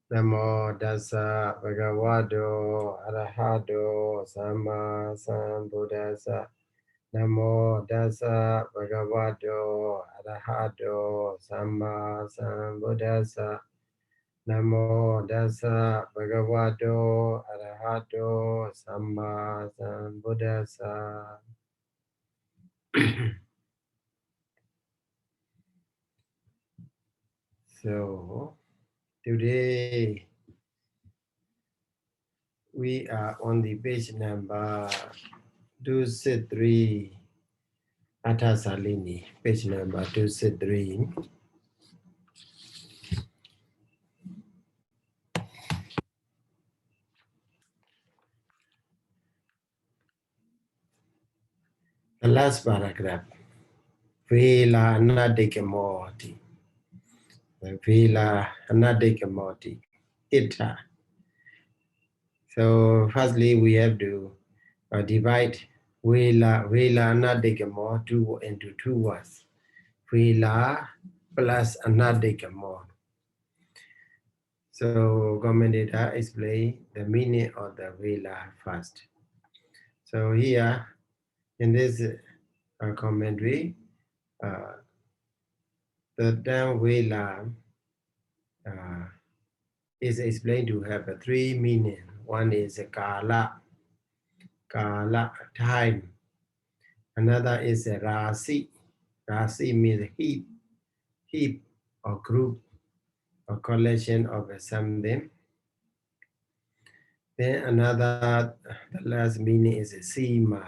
Namo Dasa Bhagavato Arahato Sama Sambuddhassa. Namo Dasa Bhagavato Arahato Sama Sambuddhassa. Namo Dasa Bhagavato Arahato Sama Sambuddhassa. So today we are on the page number 263, Athasalini, page number 263. The last paragraph, Vela Anadikamoti. Vela Anadikamoti. Ita. So firstly we have to divide Vela Anadikamo into two words. Vela plus Anadikamo. So commentator explain the meaning of the Vela first. So here in this commentary, the term Vela is explained to have three meanings. One is Kala, time. Another is Rasi. Rasi means heap or group or collection of something. Then another, the last meaning is Sima.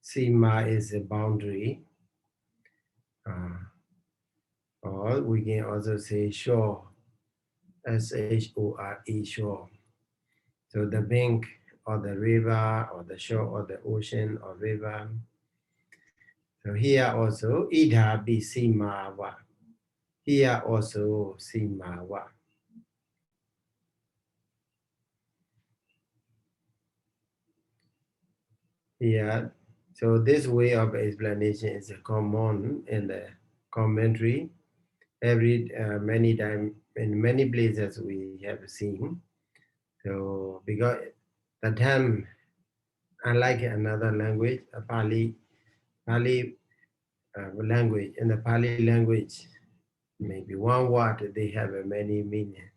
Sima is a boundary. Or we can also say shore. S-H-O-R-E, shore. So the bank or the river or the shore or the ocean or river. So here also, Idha bi Simawa. Here also, Simawa. Here, so this way of explanation is common in the commentary. Many times, in many places we have seen. So because the term, unlike another language, a Pali language, in the Pali language, maybe one word they have many meanings.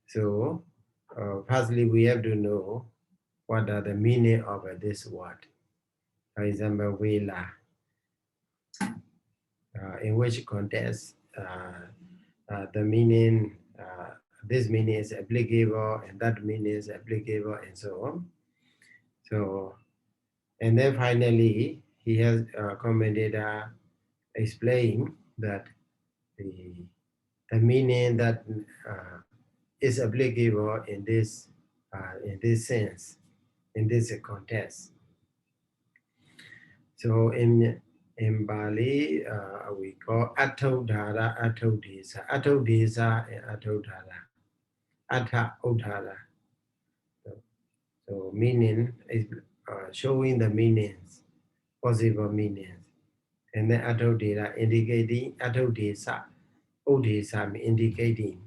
So firstly we have to know what are the meaning of this word. For example, Vela. In which context the meaning, this meaning is applicable and that meaning is applicable and so on. So, and then finally, he has commented, explained that the meaning that is applicable in this sense, in this context. So in Bali, we call Atodhara, Atodesa, Atodesa and Atodhara, Atha Odhara. So meaning is showing the meanings, possible meanings. And then Atodera indicating, Atodesa, Odesa indicating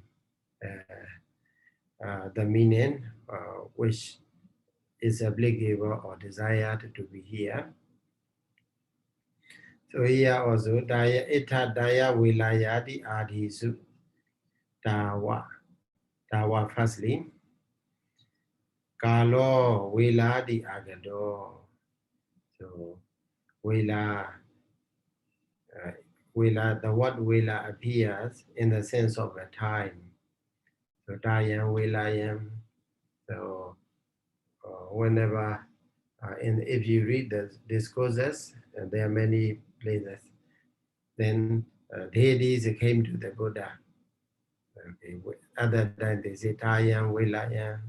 the meaning which is applicable or desired to be here. So here also, Daya Ita Daya Vilayadi Adisu Dawa. Dawa firstly. Kalo Viladi Agado. So Vila, the word Vila appears in the sense of a time. So Dayam, Vilayam. So whenever, if you read the discourses, there are many places, then deities came to the Buddha. Okay. Other than they say Tayam, Vilayam,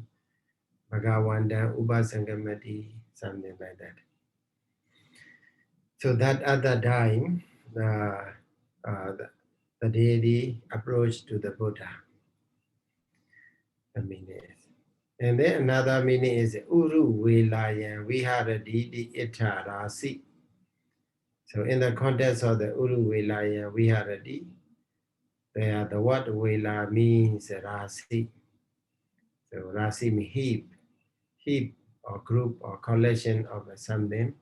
Bhagavanda, Upasangamati, something like that. So that other time, the deity approached to the Buddha. The meaning is. And then another meaning is Uru Vilayam, Viharadi Ita Rasi. So in the context of the Uru Vilayam Viharadi, There, the word Vela means Rasi. So Rasi means heap or group or collection of something.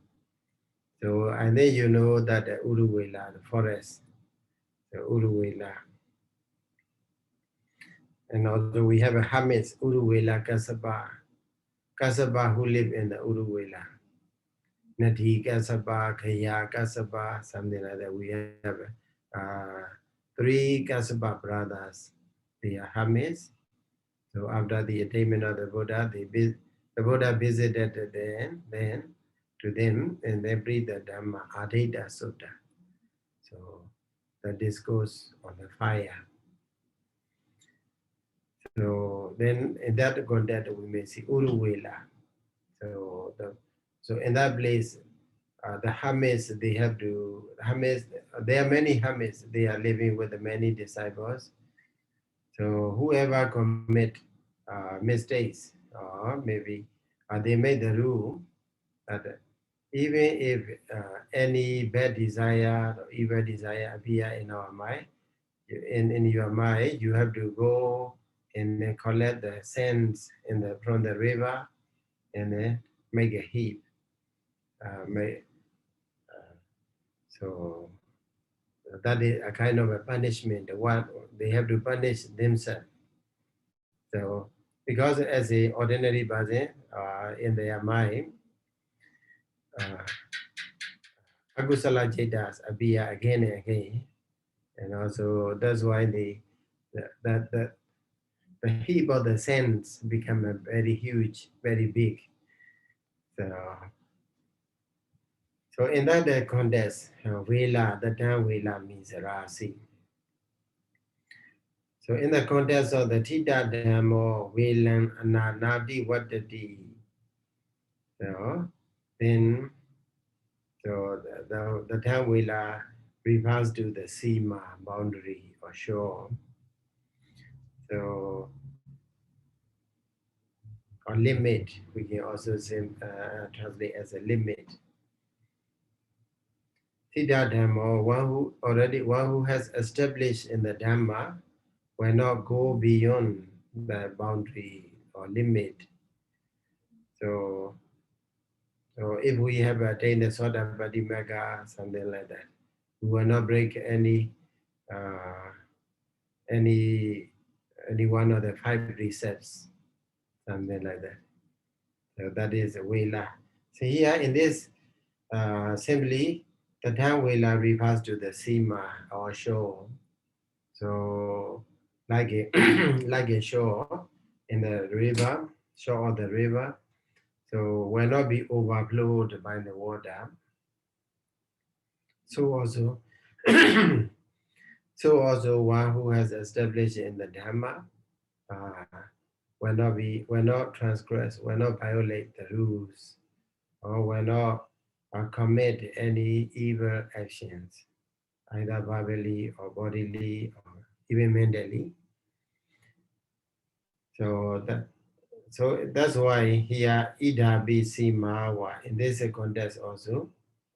So, and then you know that the Uruvela, the forest, the Uruvela. And also we have a Hamis, Uruvela Kasaba. Kasaba who live in the Uruvela. Nati Kasaba, Kaya Kasaba, something like that. We have 3 Kasaba brothers. They are Hamis. So after the attainment of the Buddha, the Buddha visited then to them and they breathed the Dhamma Adhaita Sutta. So the discourse on the fire. So then in that context we may see Uruvela. So in that place, the Hamis, they have to, Hamis, there are many Hamis, they are living with many disciples. So whoever commit mistakes, or maybe they made the rule that even if any bad desire or evil desire appear in our mind, in your mind, you have to go and collect the sands from the river and make a heap. So that is a kind of a punishment. What they have to punish themselves. So because as a ordinary person in their mind, akusala jaitas appear again and again, and also that's why the heap of the sands become a very huge, very big. So in that context, Vela, the term Vela means Rasi. So in the context of the Tita Dhammo, Velan Ananati Vatati, then the term Vela refers to the Sima, boundary or shore. So, or limit, we can also say, translate as a limit. Tita Dhammo, one who has established in the Dhamma, will not go beyond the boundary or limit. So if we have attained the Sayadaw something like that, we will not break any one of the 5 precepts, something like that. So that is a Vela. So here in this, simply the term Vela refers to the Sima or shore. So like a shore in the river, shore of the river, so will not be overflowed by the water. So also, one who has established in the Dhamma will not transgress, will not violate the rules, or will not commit any evil actions, either verbally or bodily or even mentally. So that's why here Ida be Simawa. In this context also,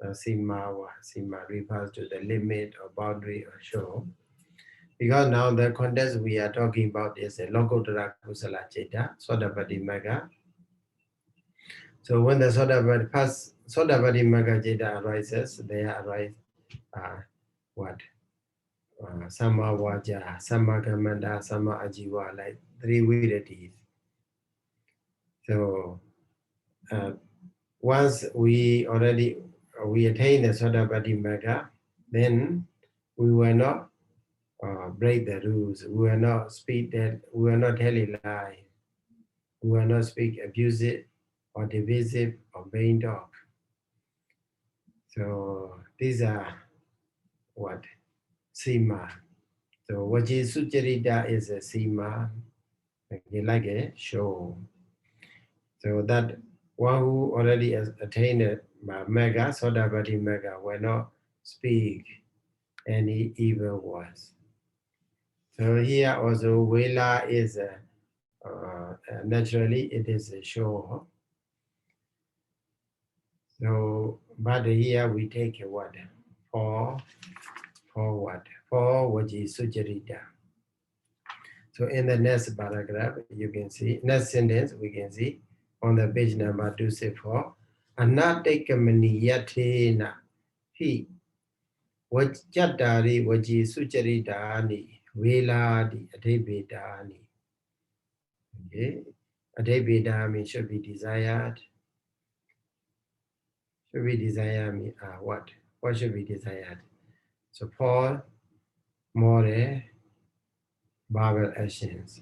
Simawa, Sima refers to the limit or boundary or shore. Because now the context we are talking about is a lokuttarakusalaṃ, Sayadaw. So when the Sayadaw arises, there arise Sama Vaja, Sama Kamanda, Sama Ajiva, like 3 virities. So once we attain the Sayadaw, then we will not break the rules. We will not speak that. We will not tell a lie. We will not speak abusive or divisive or vain talk. So these are what Sima. So what is Sucharita is a Sima, like a show. So that one who already has attained it, Mega, Sayadaw Mega, will not speak any evil words. So here also Vela is naturally it is a show. So but here we take a word for what? For which is Sucharita. So in the next paragraph, you can see, next sentence, we can see on the page number 264, Anattakamani yathena hi vajjatari vaji sucharitani veladi adhibedani. Okay, adhibeda means should be desired. Should be desired means what? What should be desired? So Paul, more Bible actions.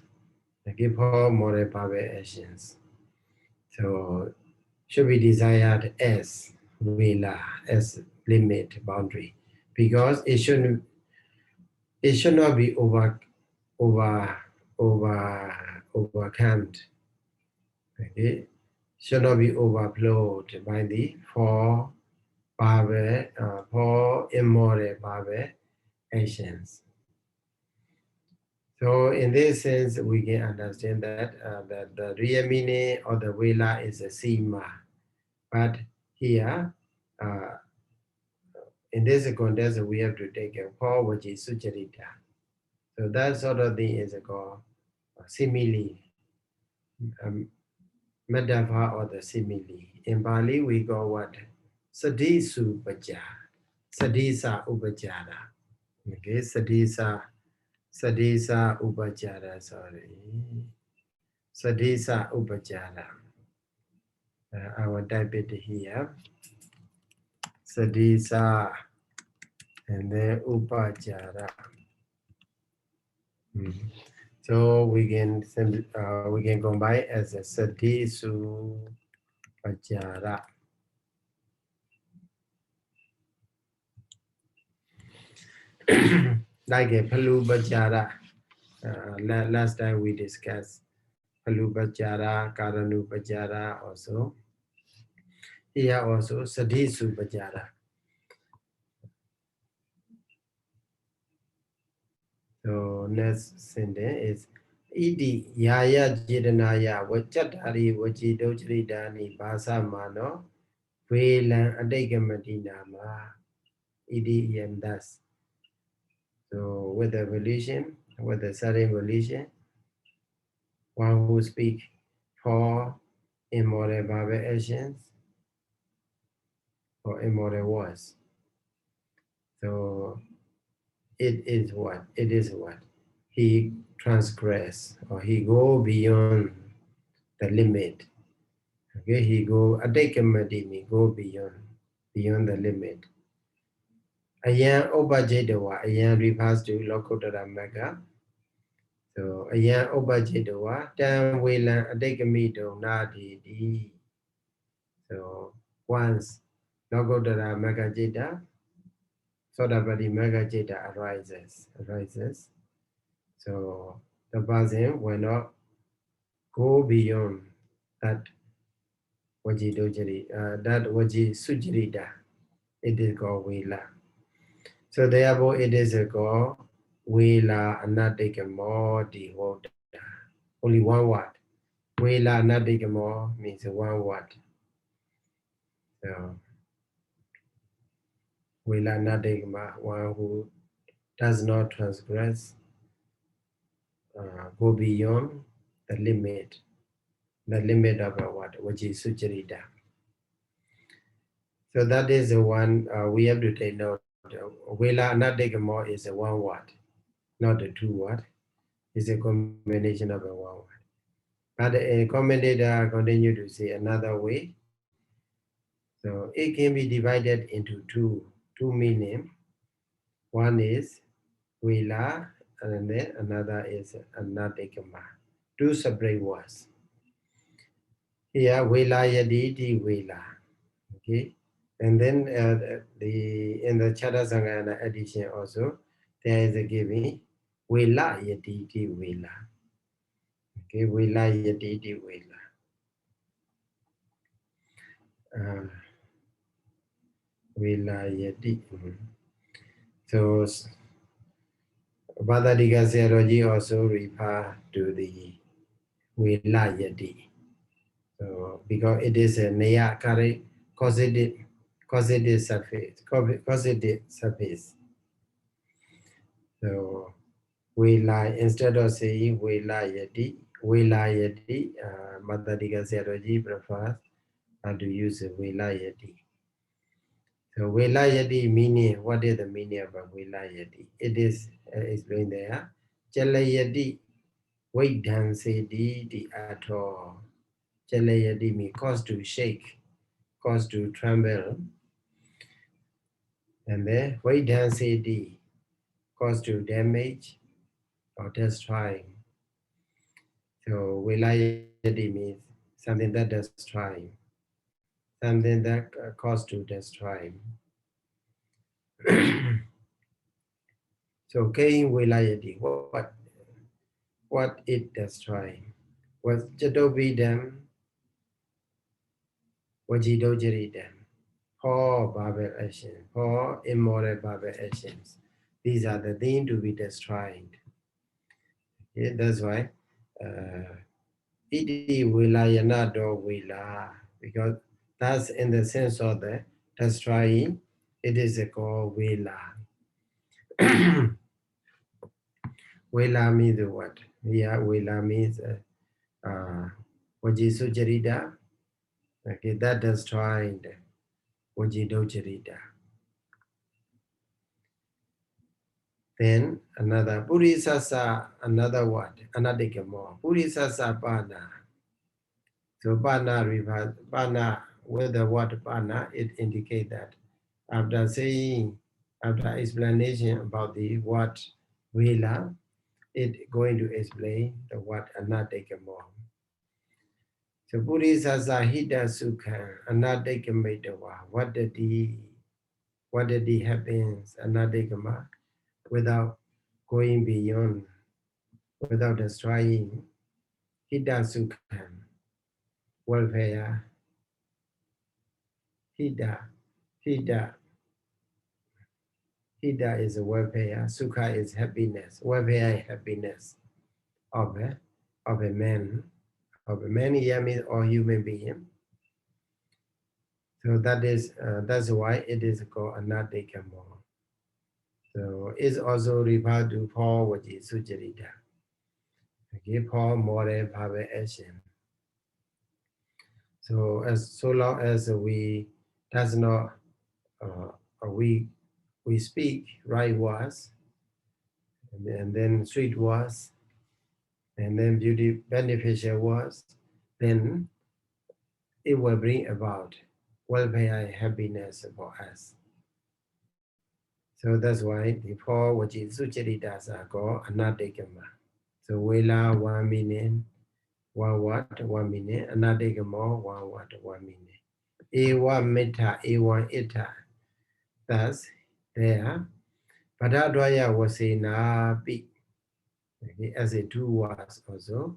Give her more Bible actions. So should be desired as vela, as limit boundary, because it should not be overcome. Okay, should not be overflowed by the four immoral Bible actions. So in this sense, we can understand that the real meaning of the vela is a sima. But here, in this context, we have to take a call which is sucharita. So that sort of thing is called simile, metaphor or the simile. In Pali, we call what? Sadisu Paja. Sadisa Upajara. Okay, Sadisa Upajara, sorry. Sadisa Upajara. I will type it here. Sadisa and then Upajara. So we can combine as a Sadisu Upajara. Like a Palubajara. Last time we discussed Palubajara, Karanubajara also. Here also Sadisu Bajara. So next sentence is Idi Yaya Jidanaya Vachatari Vachidochridani Basa Mano Velan Adegamatinama Idi and thus. So with the volition, with the sudden volition, one who speak for immoral Bible actions or immoral words. So it is what? It is what? He transgress or he go beyond the limit. Okay, he go adekamadimi, go beyond the limit. Ayan obajetawa, ayan refers to lokuttarakusalaṃ. So ayan obajetawa, tan velan adekamito nadi. So once lokuttarakusalaṃ, Sodapati Magajeta arises. So the person will not go beyond that that Vaji Sujirita. It is called Vela. So therefore it is called Vela Anatikamo Dihoda. Only one word. Vela Anatikamo means one word. So Vela Anatikama, one who does not transgress, go beyond the limit of what? Which is Sucharita. So that is the one we have to take note. Vela Anatikamo is a one word, not a two word. It's a combination of a one word. But a commentator continue to say another way. So it can be divided into two meanings. One is Vela, and then another is Anatikama. Two separate words. Here, Vela Yaditi Vela. Okay. And then in the Dhammasaṅgaṇī edition also, there is a giving Vela Yaditi Vela. Okay, Vela Yaditi Vela. Vela Yadi. So Bhadadika Sayadaw also refer to the Vela Yadi. So because it is a Naya causative surface. So Vela, instead of saying Velayati, Madhadika Sayadaw prefers to use Velayati. So Velayati meaning, what is the meaning of Velayati? It is explained there. Chalayati, Vaidhansedi di ato. Chalayati means cause to shake, cause to tremble. And then Vaidhansedi, cause to damage or destroy. So Velayati means something that destroys, something that cause to destroy. So Kain Velayati, what it destroy? Was Jadobidam, Wajidojaridam, poor Babel actions, poor immoral Babel actions. These are the things to be destroyed. Yeah, that's why Iti Vilayana do Vila, because that's in the sense of the destroying, it is called Vila. Vela means what? Yeah, Vela means Vajisu Jarida. Okay, that destroyed Vajido Jarida. Then another Purisasa, another word, Anadikamo. Purisasa Pana. So Pana reverse Pana with the word Pana, it indicates that after saying, after explanation about the word Vela, it going to explain the word Anadikamo. So Purisasa Hida Sukha, Anadikamaitawa. What did he happens Anadikama without going beyond, without destroying Hida Sukha, welfare, Hida, Hida, Hida is a welfare, Sukha is happiness, welfare is happiness of a man, here means or human being. So that's why it is called Anadikamo. So it's also referred to Paul, which is Sujarita. Okay, Paul moral power action. So so long as we does not we speak right words and then sweet words and then beauty beneficial words, then it will bring about welfare and happiness for us. So that's why the four which is sucharitas are called anatikama. So Vela 1 meaning, 1 word, 1 meaning, anatikama 1 word, 1 meaning. Ewa metta, ewa ita. Thus, there, Padadwaya was a na pi. As a 2 words also,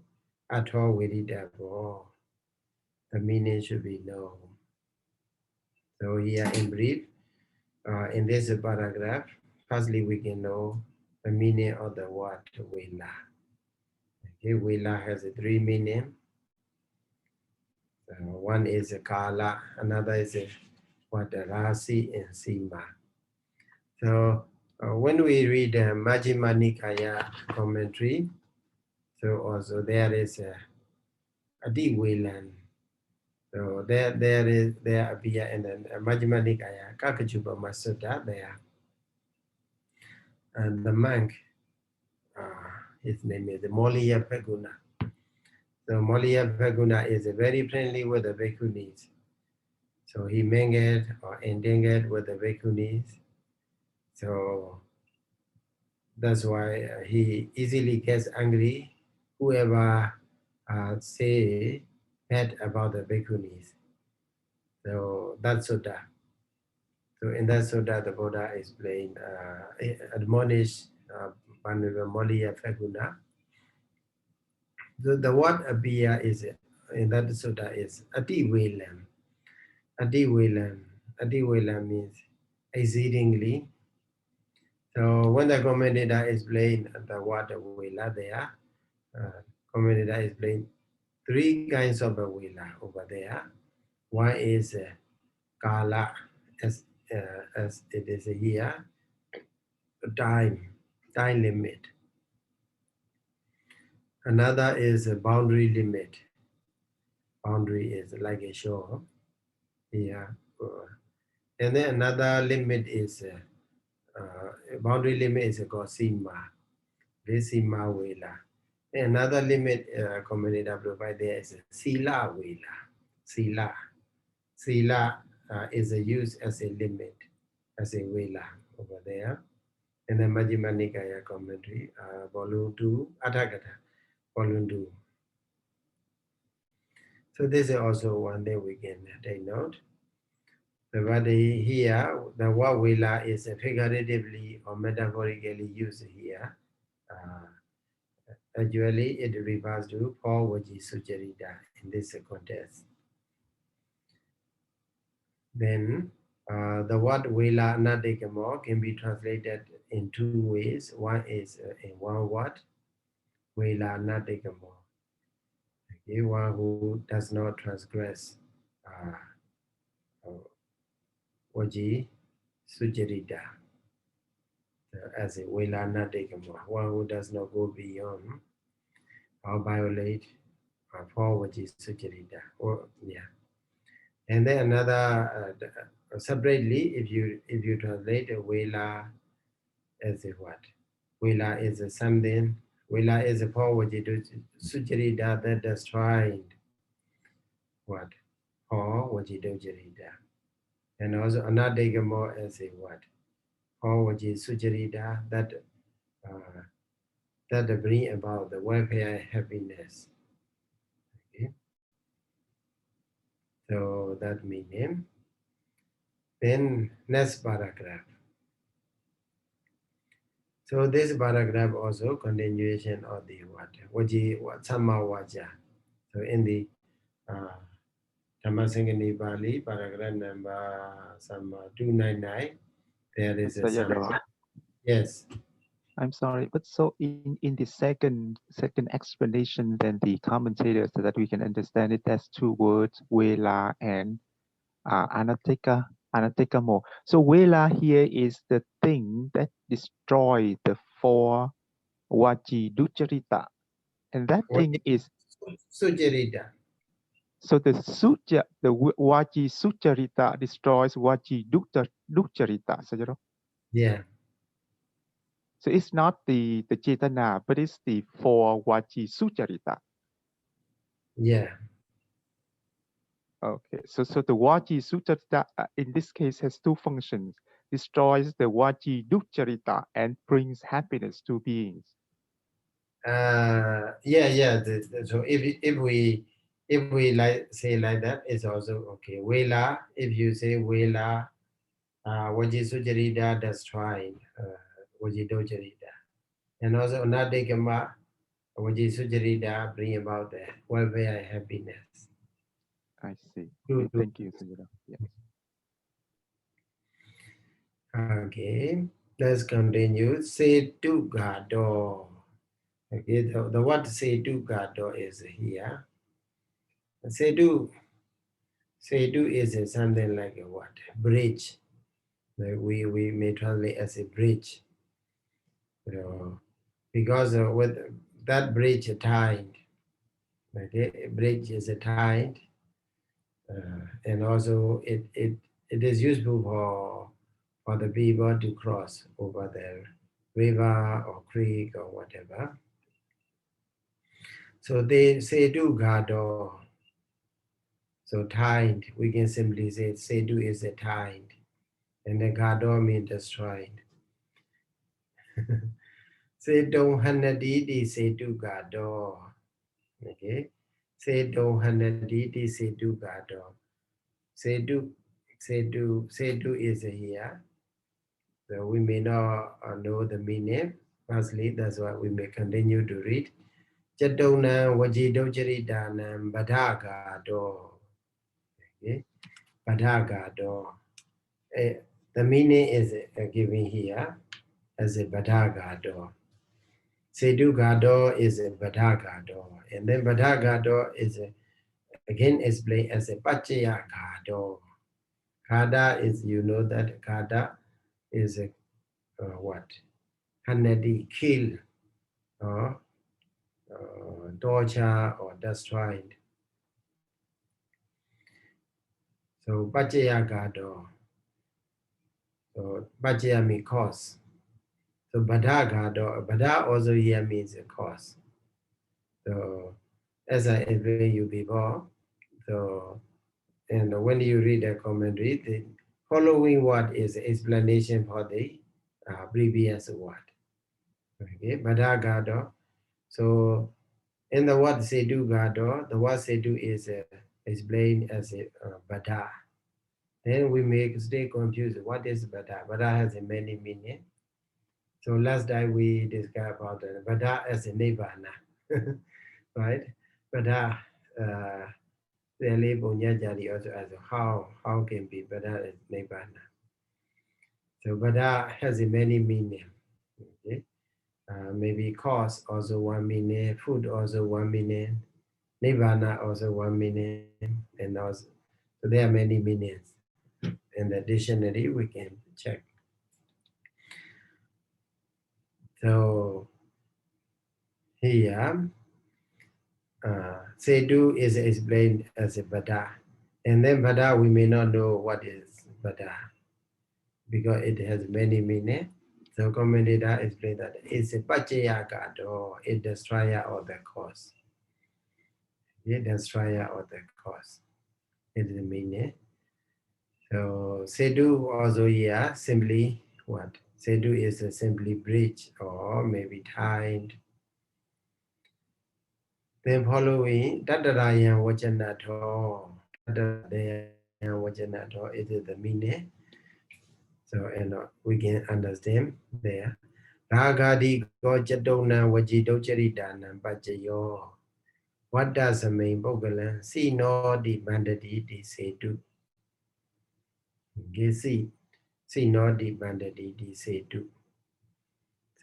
at all with it therefore, the meaning should be known. So here in brief, in this paragraph, firstly we can know the meaning of the word Vela. Okay, Vela has 3 meanings. One is a Kala, another is a what Rasi and Sima. So when we read Majjhima Nikaya commentary, so also there is a Adivelan. So there appear in the Majjhima Nikaya Kakachupama Sutta there. And the monk, his name is Moliya Paguna. So Moliya Paguna is very friendly with the Bhikkhunis. So he mingled or entangled with the Bhikkhunis. So that's why he easily gets angry whoever say bad about the Bhikkhunis. So that's Sutta. So in that Sutta, the Buddha explained, admonished Moliya Paguna. So the word appear is in that Sutta is Ativelam. Ativelam. Ativelam means exceedingly. So when the commentator explained the word Vela there, commentator explained 3 kinds of Vela over there. One is Kala, as it is here, time limit. Another is a boundary limit. Boundary is like a shore. Yeah. And then another limit is boundary limit is called sima. This sima vela. Another limit commentator provide there is sila vela. Sila. Sila is used as a limit, as a vela over there. And the Majjhima Nikaya commentary, volume 2, Atthakatha, volume 2. So this is also one that we can take note. But here, the word vela is figuratively or metaphorically used here. Actually, it refers to Paul Vaji Sucharita in this context. Then, the word vela anatikamo can be translated in two ways. One is in one word, vela anatikamo. Okay, one who does not transgress Vaji Sucharita as a vela anatikamo, one who does not go beyond or violate Paul Vaji Sucharita. Or, yeah. And then another separately, if you translate a vela as a what? Vela is a something. Vela is a power sucharita that destroyed what? Or vajidojarita. And also anadegamo as a what? Or sucharita that that bring about the welfare and happiness. Okay. So that meaning. Then next paragraph. So this paragraph also continuation of the what? Samma Vaja. So in the Dhammasaṅgaṇīpāḷi, paragraph number 299, there is a Sayadaw. yes. I'm sorry, but so in the second explanation, then the commentators so that we can understand it as two words, vela and anatikamo. So vela here is the thing that destroys the four vaji ducharita, and that thing is Sucharita. so the vaji sucharita destroys vaji ducharita. Sayadaw. Yeah. So it's not the cetana, but it's the four vaji sucharita. Yeah. Okay, so the vaji sucharita in this case has two functions: destroys the vaji ducharita and brings happiness to beings. Yeah. So if we like say like that, it's also okay. Vela, if you say vela, Vaji Sucharita destroyed Vaji Dojarita. And also Anadikama, Vaji Sucharita bring about the welfare and happiness. I see. Okay, thank you, Sayadaw. Yes. Okay, let's continue. Setu Gado. Okay, the word Setu Gado is here. Setu is something like a what? Bridge. Like we may translate as a bridge. Because with that bridge tied, okay, a bridge is tied, and also it is useful for the people to cross over the river or creek or whatever. So they say do gado. So tied, we can simply say sedu is a tied, and the gado means destroyed. Sedu hanadidi sedu gado. Okay, sedu hanadidi sedu gado. Sedu is here. So we may not know the meaning. Firstly, that's why we may continue to read. Chatona Vajidocharidanam Badhagado. Okay, Badhagado. The meaning is given here as a Badhagado. Sedugado is a Badhagado. And then Badhagado is again explained as a Pachaya Gado. Kada is, you know that Kada is a what? Hanadi, kill. tortured or destroyed. So Pachaya Gado. So Pachaya means cause. So Bada Gado, Bada also here means a cause. So as I explained you before, so and when you read the commentary, the following word is explanation for the previous word. Okay, Bada Gado. So in the word Sedu Gado, the word Sedu is explained as a Bada. Then we make stay confused. What is Bada? Bada has a many meaning. So last time we discussed about Bada as a Nibbana, right? Bada, the label Nyajari also as how can be Bada as Nibbana. So Bada has a many meaning. Okay? Maybe cause also one meaning, food also one meaning, Nibbana also one meaning, and also so there are many meanings. In the dictionary we can check. So here, Sedu is explained as a Bada. And then Bada, we may not know what is Bada because it has many meanings. So commentator explained that it's a Pachaya Gado, a destroyer of the cause. A destroyer of the cause is the meaning. So Sedu also here simply what? Sedu is a simply bridge or maybe tied. Then following Dadarayan Vajanato, Dadarayan Vajanato is the meaning. So and we can understand there. Ragadi go jadona vajido charitana pajayo. What does the main Bogalan? See no di bandadi di setu. See no di bandadi di setu.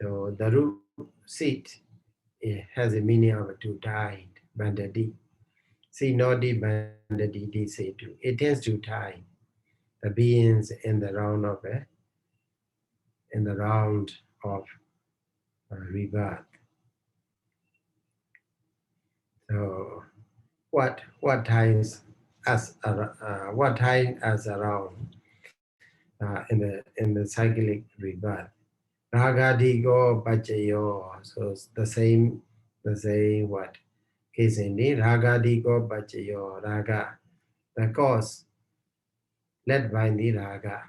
So the root seat has a meaning of to tie bandadi. See no di bandadi di setu. It tends to tie the beings in the round of rebirth. So what ties us around in the cyclic rebirth? Ragadigo Bajayo. So the same what? Case in the Ragadigo Bajayo. Raga, the cause led by the Raga.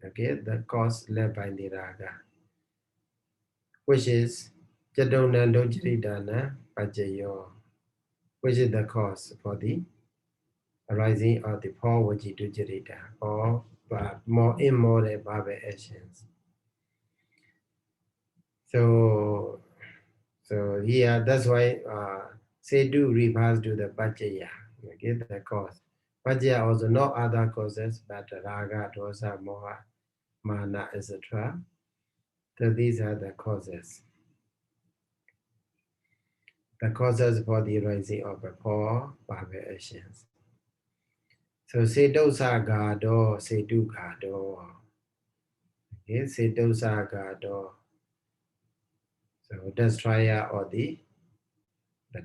Okay, the cause led by the Raga, which is Jadonando Jiridana Bajayo, which is the cause for the arising of the power Vajitu Jirita, or more immoral Bhava actions. So here, that's why Sedu refers to the Pachaya, okay, the cause. Pachaya also no other causes but Raga, Dosa, Moha, Mana, etc. So these are the causes. The causes for the rising of the poor Bhava actions. So Sedosa Gado, Sedu Gado. Okay, Sedosa Gado. So destroyer or the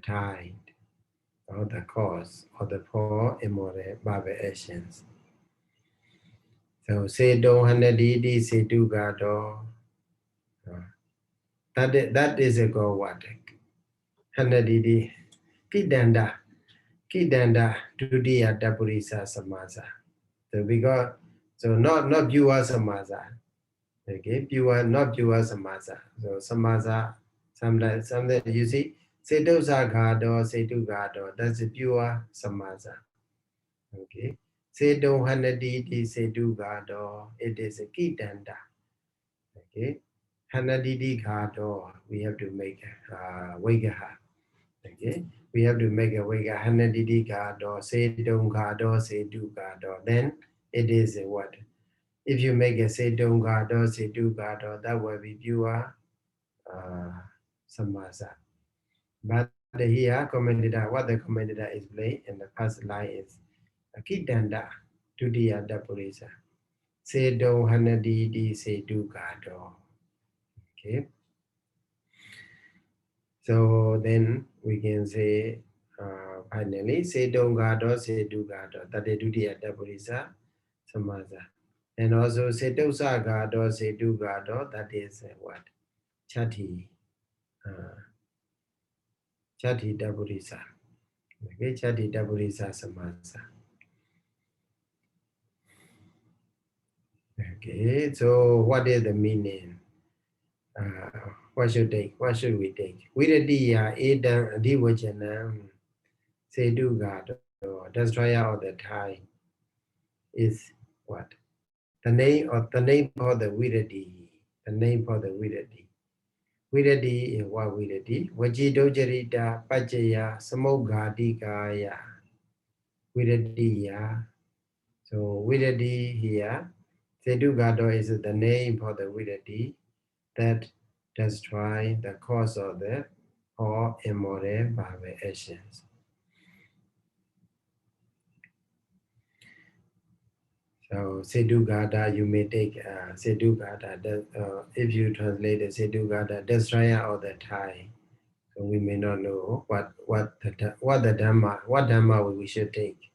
tide, or the cause, or the poor immoral Bhava actions. So Sedo Hanadidi Sedu Gado. That is a go what? Hanadidi Kidanda Dudiya Dapurisa Samasa. So we got not pure Samasa. Okay, pure not pure Samasa. So Samasa sometimes you see Sedosa Gado, that's a pure Samasa. Okay. Sedo Hanadidi Sedu Gado, it is a Kidanda. Okay. Hanadidi Gado, we have to make Wegaha. Okay. We have to make a Wega Hanadidi Gado, Sedum Gado, Sedu Gado. Then it is a what? If you make a Sedum Gado, Sedu Gado, that will be pure Samasa. But here, what the commentator is playing in the first line is Akidanda Tudiya Dapurisa. Sedo Hanadidi Sedu Gado. Okay. So then we can say finally, Sedongado, Sedugado, Tadedudia Dabulisa, Samasa. And also Sedosagado, Sedugado, that is what? Chati. Chati Dabulisa. Okay, Chati Dabulisa Samasa. Okay, so what is the meaning? What should take? What should we take? Vidadiya Edam Adivajana Sedugado, destroyer of the time, is what? The name for the Vidadi. The name for the Vidadi. Vidadi is what Vidadi? Vajidojarita Pachaya Samogadikaya. Vidadiya. So Vidadi here, Sedugado is the name for the Vidadi that destroy the cause of the all immoral bhava actions. So Sedugada, you may take Sedugada, if you translate the Sedugada, destroyer of the Thai. So we may not know what Dhamma we should take.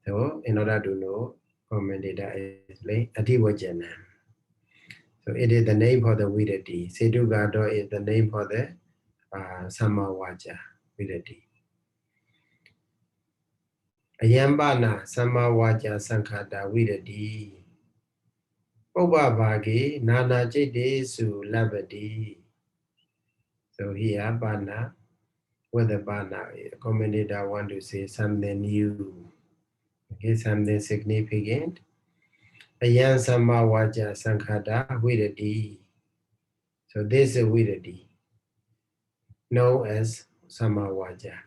So in order to know, commentator explain Adivajana. So it is the name for the Vidati. Sedugada is the name for the Samavaja Vidati. Ayambana Samavaja Sankhata Vidati. Obabagi Nana Jide Su Labadi. So here Bana, with the Bana, commentator want to say something new. Okay, something significant. Ayan Samavaja Sankhata Vidati. So this is Vidati, known as Samavaja.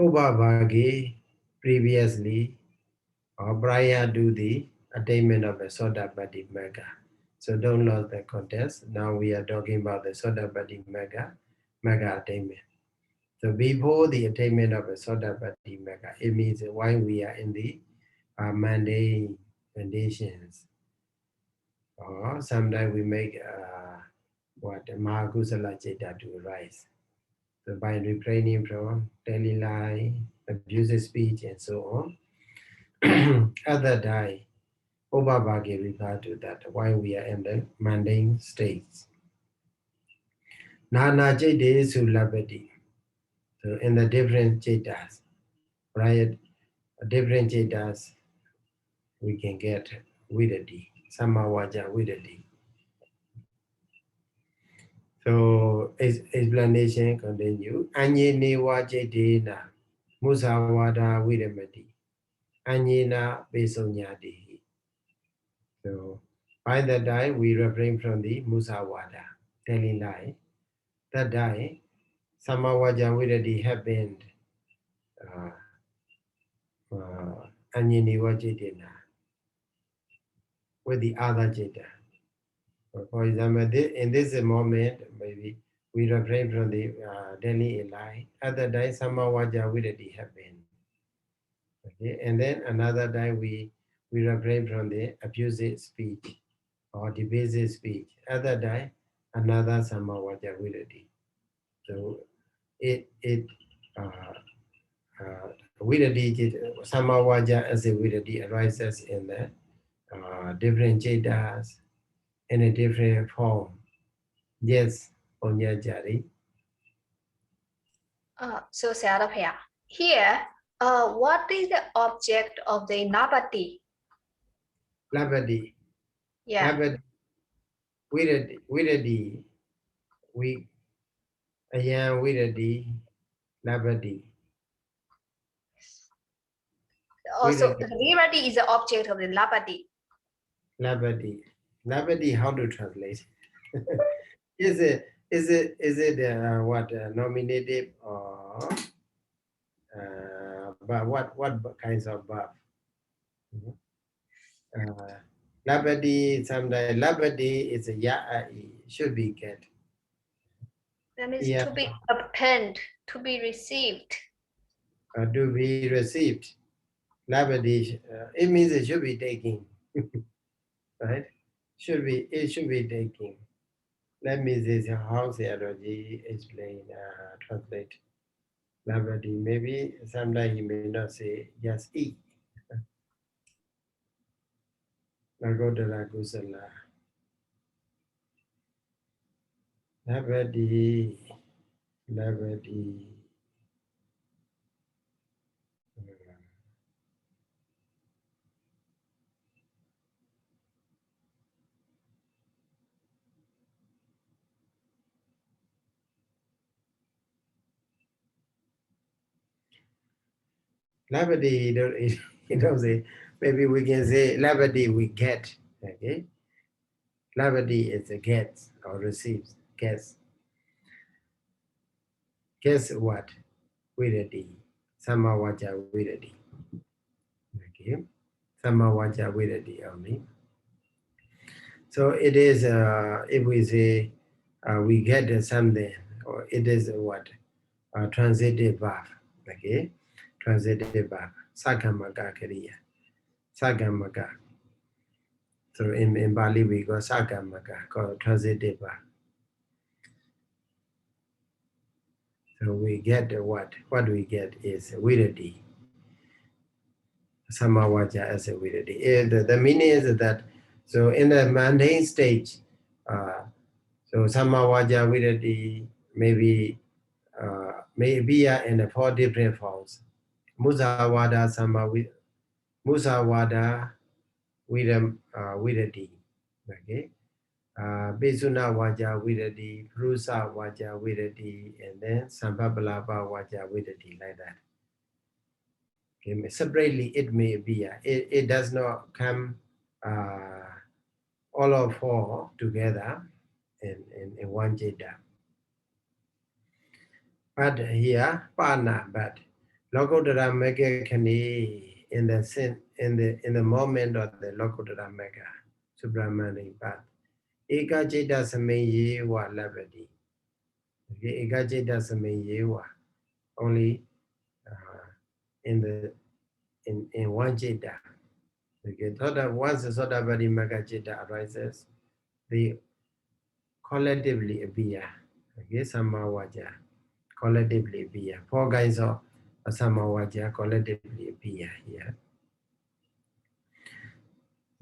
Ubhavagi previously or prior to the attainment of the Sodapati Mega. So don't lose the context. Now we are talking about the Sodapati Mega attainment. So before the attainment of the Sodapati Mega, it means while we are in the mundane conditions. Or sometimes we make Mahakusala Chitta to arise. So by refraining from daily lie, abusive speech, and so on, other die, Obabhagi refer to that while we are in the mundane states. Nana Jade Sulabati. So in the different Chetas, right? Different Chetas, we can get Vidati, Samavaja Vidati. So explanation continue. Anyenewa Jadena Musawada Vidamati. Anyena Besonyadi. So by that time we refrain from the Musawada, telling lie. That time Samavaja Vidati happened Anyeniwa Jadena with the other Jeta. For example, in this moment, maybe we refrain from the daily lie. Other day, Samavaja Vidati happened. Okay, and then another day we refrain from the abusive speech or divisive speech. Other day, another Samavaja Vidati. So Vidati, Samavaja as a Vidati arises in the different Chetas in a different form. Yes, Onyajari. So Sayadaw, here, what is the object of the Napati? Labadi. Yeah. Labadi. Vidadi. We. Ayan Vidadi. Labadi. Also, Virati is the object of the Lapati. Labadi. Labadi. How to translate? Is it what nominative or but what kinds of verb? Labadi. Sometimes labadi is a should be get. That means to be obtained, to be received. To be received. Labadi. It means it should be taking. Right? It should be taking. Let me see how Sayadaw explain, translate lavadi. Maybe sometimes he may not say just eat. Lokuttarakusalaṃ. Lavadi. Lavadi, you don't say, maybe we can say lavadi we get, okay? Lavadi is a get or receives, gets. Guess what? Viradi. Samavaja viradi. Okay? Samavaja viradi only. So it is, if we say we get something, or it is what? Transitive verb, okay? Transitive verb. Sakamaka kariya. Sakamaka. So in Bali we got sakamaka, called transitive verb. So we get what? What we get is viradi. Samavaja as a viradi. The meaning is that, so in the mundane stage, so samavaja viradi maybe may appear in 4 different forms. Musawada Musawada viradi. Okay. Besuna Waja viradi, Prusa Waja viradi, and then Sambhabalapa Waja viradi, like that. Okay. Separately, it may appear. It does not come all of 4 together in one jeta. But here, Pana, but Lokuttara Mega Kani in the moment of the Lokuttara Mega Subramani path. Eka Jeta Samaye wa Lavadi. Okay, Eka Jeta Samaye wa only in one jeta. Okay, once the Sodabadi Mega Jeta arises, they collectively appear. Okay, Samawaja. Collectively appear. 4 kinds of Samawaja collectively appear here.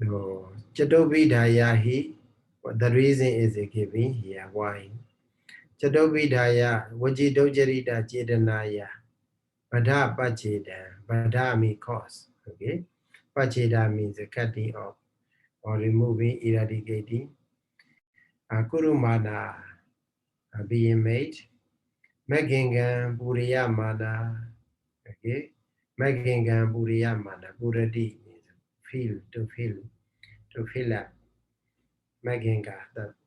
So, Chattopadaya, the reason is given here. Why? Chattopadaya, Vajidojjarita Chetanaya, Bada Pacheda, Bada means cause. Okay? Pacheda means the cutting off or removing, eradicating. Kurumana being made. Megingan Puriya Mana. Okay? Megingan Puriya Mana. Puradi means to fill up. Meginga,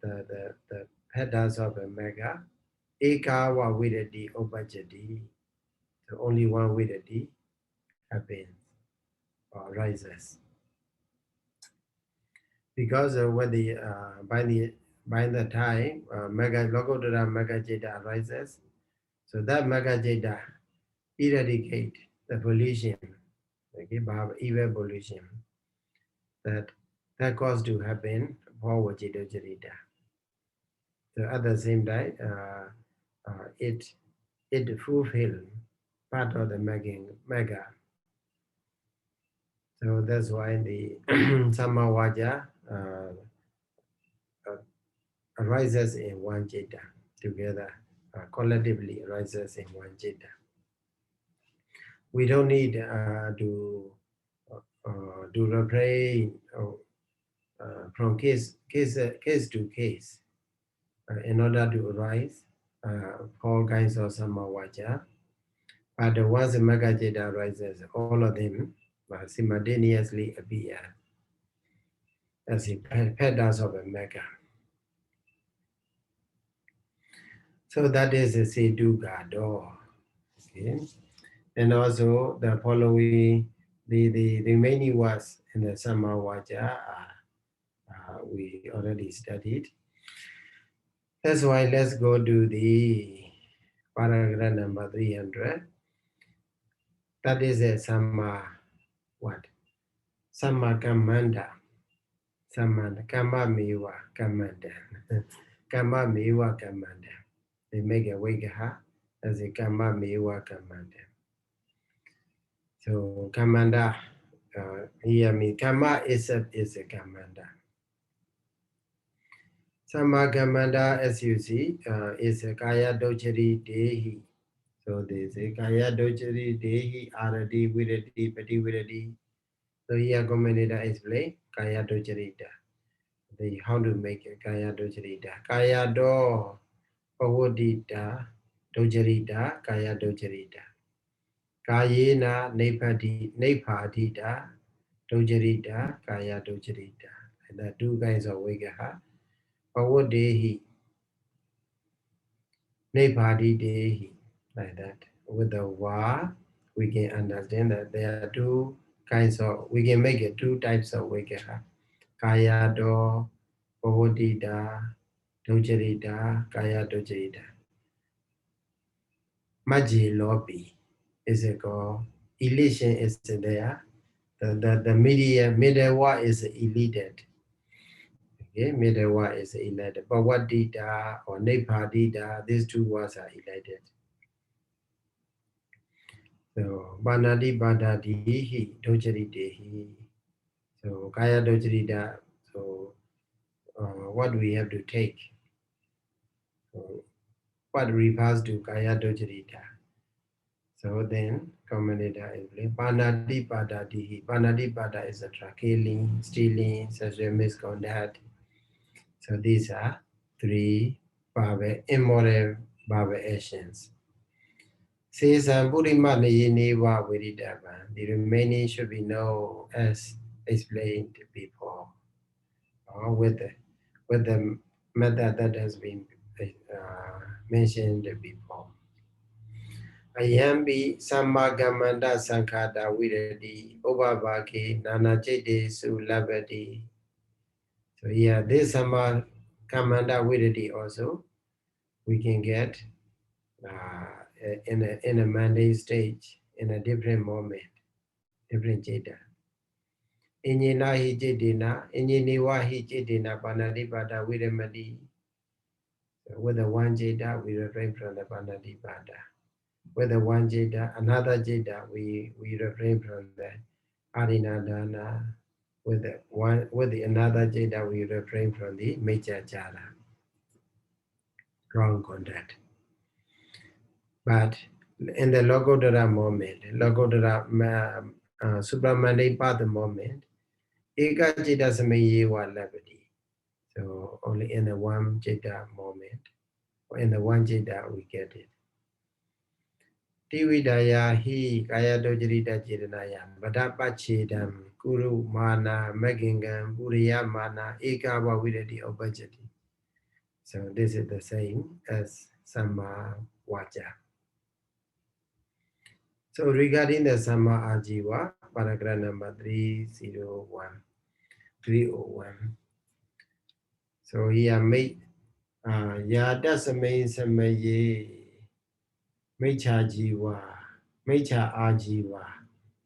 the petals of a mega. Ekawa vidadi obajadi. So only one vidadi happens or rises. Because when the by the time mega Lokuttara Mega Jeta arises, so that Mega Jeta eradicate the pollution, okay, evil pollution that caused to happen for Vajidojjarita. So at the same time, it fulfilled part of the mega. So that's why the Samavaja arises in one jeta together, collectively arises in one jeta. We don't need to refrain from case to case in order to arise 4 kinds of Samavaja. But once the Mega Jeta arises, all of them simultaneously appear as the petals of a mega. So that is the Siddhikapaṭipadā. Okay. And also the following, the remaining words in the Samavaja we already studied. That's why let's go to the paragraph number 300. That is a Samma what? Samma Kamanda. Samma Kama Miwa Kamanda. Kamma mewa kamanda. They make a wikaha as a kamma mewa kamanda. So kamanda here means kamma is a kamanda. Samma kamanda, as you see, is a kaya dochari dehi. So there's a kaya dochari dehi aradi viradi pati viradi. So here commentator explain kaya docharita. How to make a kaya docharita. Kaya do pavodita docharita kaya docharita. Kayena nepadita docharita kaya docharita. And the two kinds of vigaha. Pavodehi nepaditehi. Like that. With the wa, we can understand that there are two kinds of, we can make it two types of vigaha. Kaya do pavodita docharita kaya docharita. Maji lopi is it called elation is there. The middle one is elated. Okay, middle one is elated. But what dita or nepadita, these two words are elated. So banadi badadihi docharitehi. So kaya docharita. So what we have to take? So, what refers to kaya docharita? So then, commentator is Panadi Pada Dihi. Panadi Pada is a killing, stealing, sexual misconduct. So these are three immoral bhava actions. Says Burima Neyineva Viridava. The remaining should be known as explained before, or with the method that has been mentioned before. Ayambi Sammagamanda Sankada Viradi Obabaki Nanachede Su Labadi. So yeah, this Sammagamanda Viradi also we can get in a Monday stage, in a different moment, different jeta. Inyina hi jedina, inyiniwa hi jedina Panadipata Viramadi. With the one jeta, we refrain from the Panadipata. With the one jeta, another jeta, we refrain from the Arinadana. With the another jeta, we refrain from the Mecha Jara. Wrong contact. But in the Lokuttara moment, Lokuttara Supramanipata moment, Eka jeta Samayewa Labadi. So only in the one jeta moment, or in the one jeta, we get it. Tividaya hi kaya dojrita jiranaya badapachedam guru mana magingam buriya mana ekava virati obajati. So this is the same as Samma Vacha. So regarding the Samma Ajiva, paragraph number 301. So here made Yada Samay Samaye Mecha Jiva, Mecha Ajiva,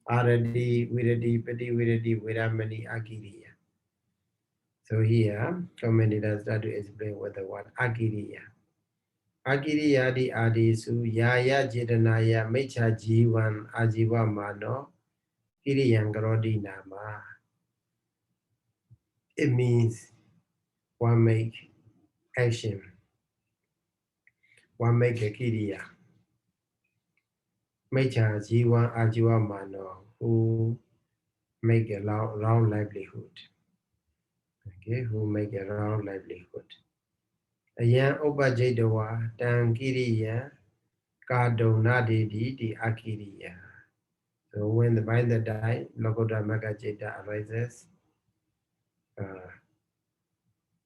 Aradi, Viradi, Pati Viradi, Viramani, Agiriya. So here, commentators start to explain what the word Agiriya. Agiriya di Adisu, Yaya Jidanaya, Mecha Jivan, Ajiva Mano, Kiriyangarodi Nama. It means one make action, one make a Kiriya. Mecha Jivan, Ajiva Mano, who make a round livelihood. Okay, who make a round livelihood. Ayan Obajedawa, Tangiriya, Kadonadi di Akiriya. So when by the die, Lokuttara Magajeta arises,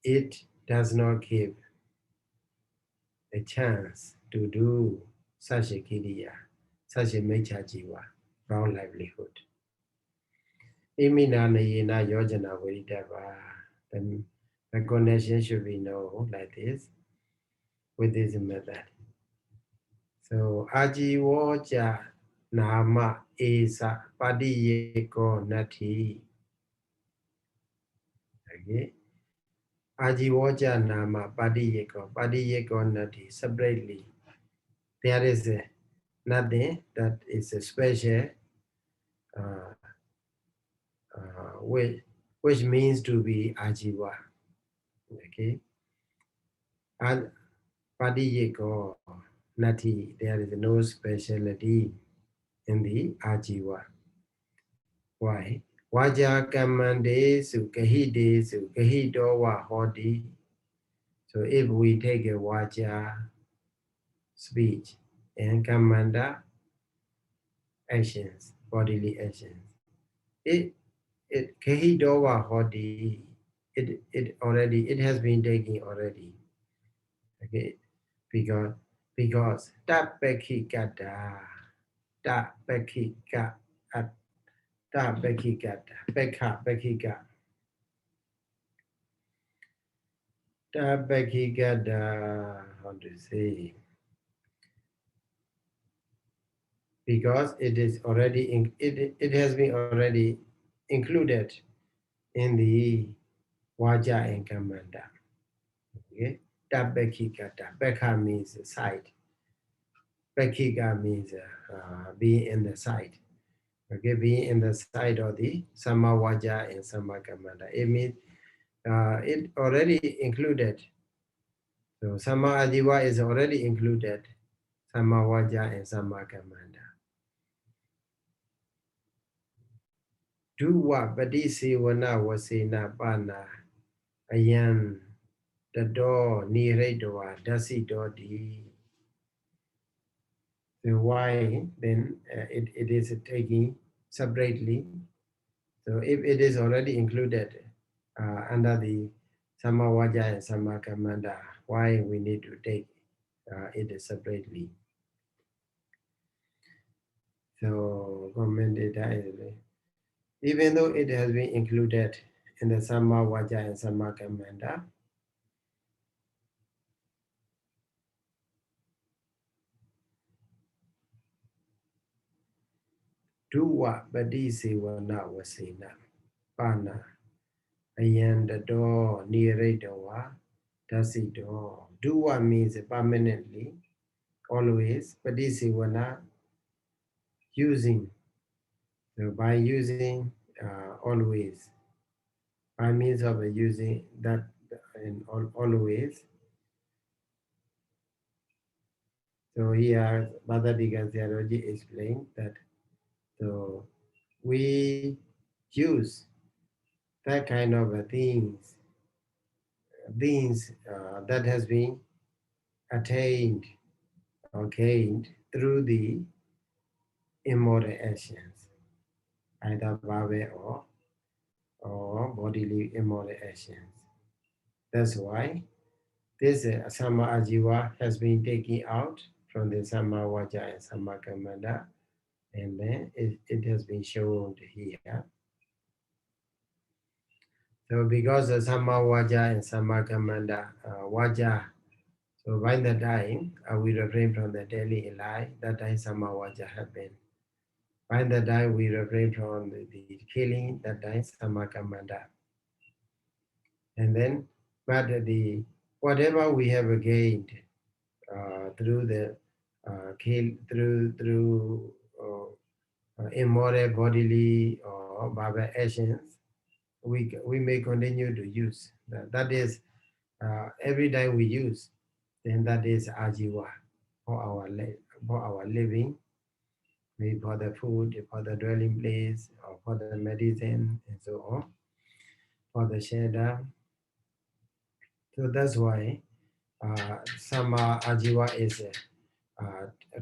it does not give a chance to do such a Kiriya, such a Mecha Jiva, round livelihood. Imina Nayena Yojana Viridava. The connection should be known like this, with this method. So Ajivoja Nama Esa Padiyeko Nati. Okay. Ajivoja nama padiyeko nati separately. There is nothing that is special, uh, which means to be ajiva. Okay, and padiyeko nati. There is no speciality in the ajiva. Why? Waja kamande su kahide su kahido wa hodi. So if we take a waja speech and kamanda actions, bodily actions, it kahido wa hodi. It has been taken already. Okay, because tapekikata tapekika tapekikata pekika. How to say? Because it is already it has been already included in the waja and kamanda. Okay, tabekikata. Beka means sight. Bekika means being in the sight. Okay, being in the sight of the sama waja and sama kamanda. It means it already included. So sama ajiva is already included. Sama waja and sama kamanda. Duwa badisi wana wasena pana ayan dado niredoa dasi dodi. So why then it is taking separately? So if it is already included under the Samawaja and Samakamanda, why we need to take it separately? So commentator, even though it has been included in the Samawaja and Samakamanda, Duwa badisi wana wasena pana ayanda do niredoa dasi do. Duwa means permanently, always. Badisi wana using. So by using always, by means of using that in always. So here Bhadadiga theology explained that so we use that kind of things that has been attained or gained through the immoral actions, either bhava or bodily immoral actions. That's why this Sama Ajiva has been taken out from the Sama Vaja and Sama Kamanda, and then it has been shown here. So because the Sama Vaja and Sama Kamanda, Vaja, so by the time we refrain from the daily life, that time Sama Vaja happened. By the time we refrain from the killing, that time Sama Kamanda. And then, but whatever we have gained through the through immoral bodily or barbaric actions, we may continue to use. That is, every time we use, then that is ajiva for our living, maybe for the food, for the dwelling place, or for the medicine, and so on, for the shelter. So that's why sama ajiva is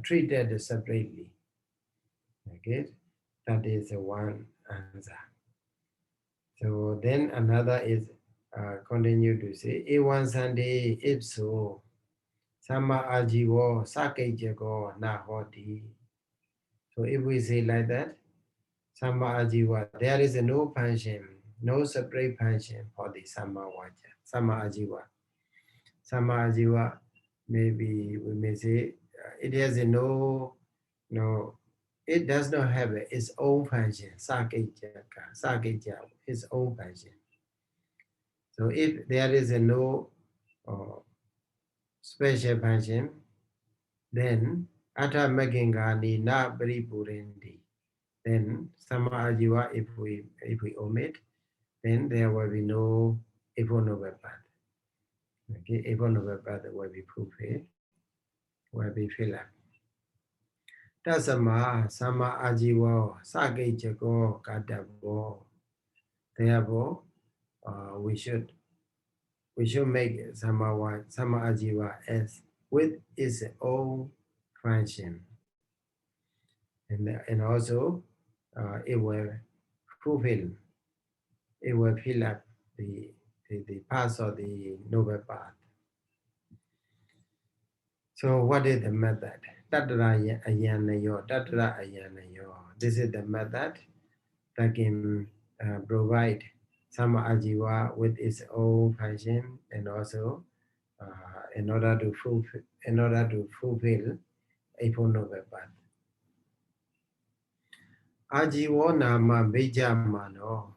treated separately. Okay, that is one answer. So then another is continue to say, Ewan Sunday, if so, Sama Ajivo, Sakejego, Nahoti. So if we say like that, Sama Ajiva, there is no pension, no separate pension for the Sama Vaja, Sama Ajiva. Sama Ajiva, maybe we may say, it has no, it does not have its own pension, Sakejaka, its own pension. So if there is a no special function, then Atha Magingali na Paripurendi. Then Sama Ajiva, if we omit, then there will be no evonoble path. Okay, evonoble path will be fulfilled, will be filled up. Tasama Sama Ajiva Sake Jago Kadabo. Therefore, we should make Sama Ajiva as with its own function, and also it will fulfill. It will fill up the parts of the noble path. So what is the method? Tattara ayanayo, tattara ayanayo. This is the method that can provide Sama Ajiva with its own function, and also in order to fulfill Eightfold Noble Path. Ajivo nama beja mano.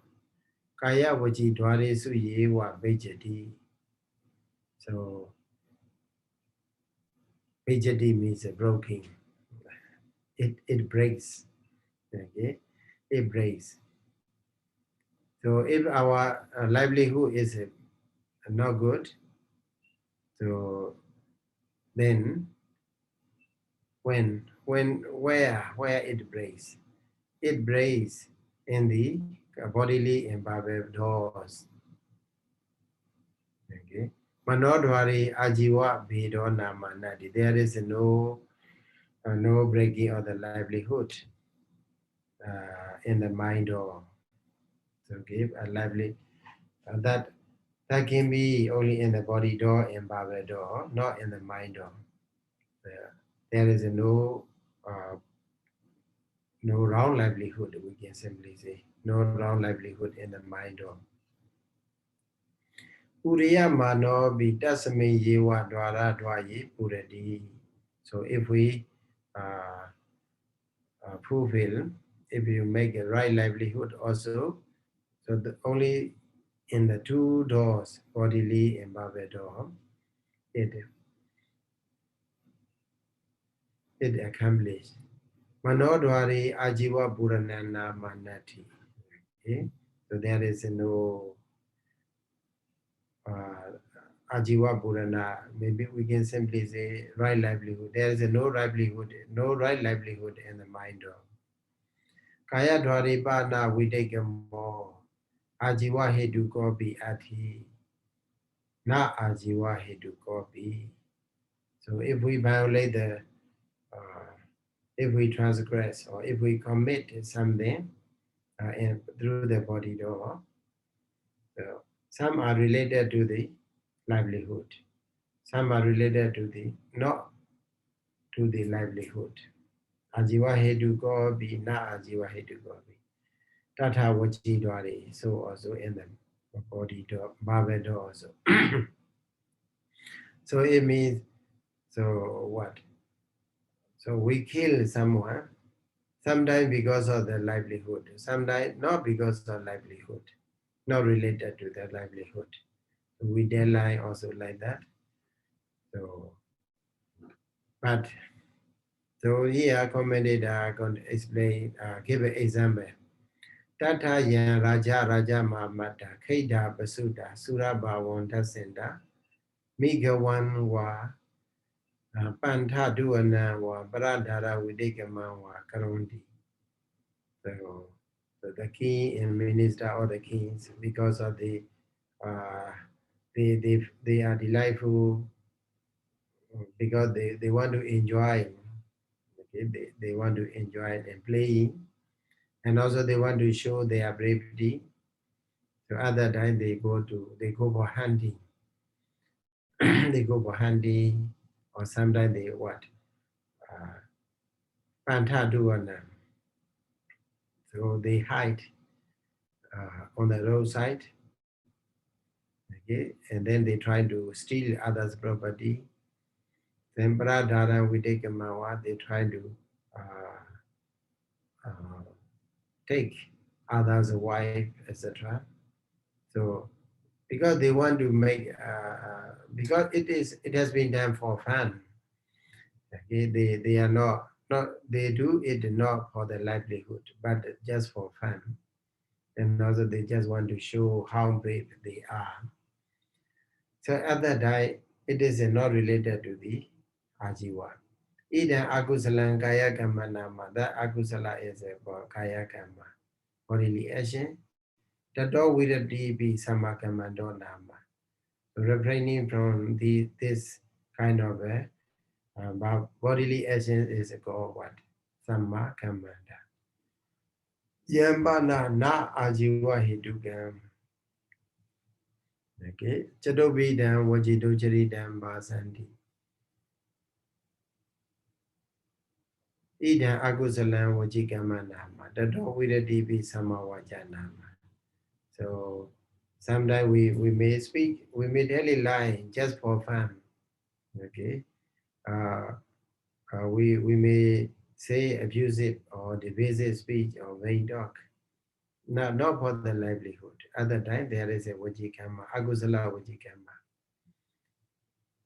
Kaya vaji dware su yewa bejati. So bejati means broken. It breaks. Okay, it breaks. So if our livelihood is not good, so then where it breaks in the bodily and verbal doors. Okay. Manodwari ajiva bedo namanadi. There is no breaking of the livelihood in the mind door. So give a lively that can be only in the body door and verbal door, not in the mind door. There is no round livelihood, we can simply say. No round livelihood in the mind door. Uriya mano bitasame yewa dwara dwaye puradi. So if we fulfill, if you make a right livelihood also, so only in the two doors, bodily and verbal door, it accomplished. Manodwari ajiva puranana manati. Okay? So there is no ajiva purana. Maybe we can simply say right livelihood. There is no right livelihood in the mind of. Kaya dwari pa na videkamo ajiva hedu kopi ati. Na ajiva hedu kopi. So if we violate if we transgress or if we commit something through the body door, so some are related to the livelihood, some are related to the not to the livelihood. Ajiva hedu gobi, na ajiva hedu gobi. Tata vachi dwari, so also in the body door, bhava door also. So it means, so what? So we kill someone, sometimes because of the livelihood, sometimes not because of livelihood, not related to the livelihood. We deny also like that. So, but so here commentator are going to explain, give an example. Tata yan raja mamata khaida basuta surabhawan tasenda migawan wa pantha duana wa paradhara videkama wa karundi. So the king and minister or the kings, because of they are delightful, because they want to enjoy. Okay? They want to enjoy and playing, and also they want to show their bravery. So other time they go for hunting. They go for hunting, or sometimes they what? Panthaduana. So they hide on the roadside. Okay, and then they try to steal others' property. Then Pradhara Videkamawa, they try to take others' wife, etc. So because they want to make, because it has been done for fun. Okay, they are not they do it not for the livelihood, but just for fun. And also they just want to show how brave they are. So at that time, it is not related to the ajiva. Idan akusalan kaya kamma nama, that akusala is for kaya kamma, bodily action. Tato virati be samakamando nama. Refraining from this kind of bodily action is called what? Samakamanda. Yambana na ajiva hidukam. Okay, Chadovidam Vajidocharidam Basanti. Idam Agusalam Vajikamanama. Tato virati be samawajanama. So sometimes we may speak, we may daily lie just for fun. Okay, we may say abusive or divisive speech or vain talk, not for the livelihood. Other time there is a vajikama, agusala vajikama,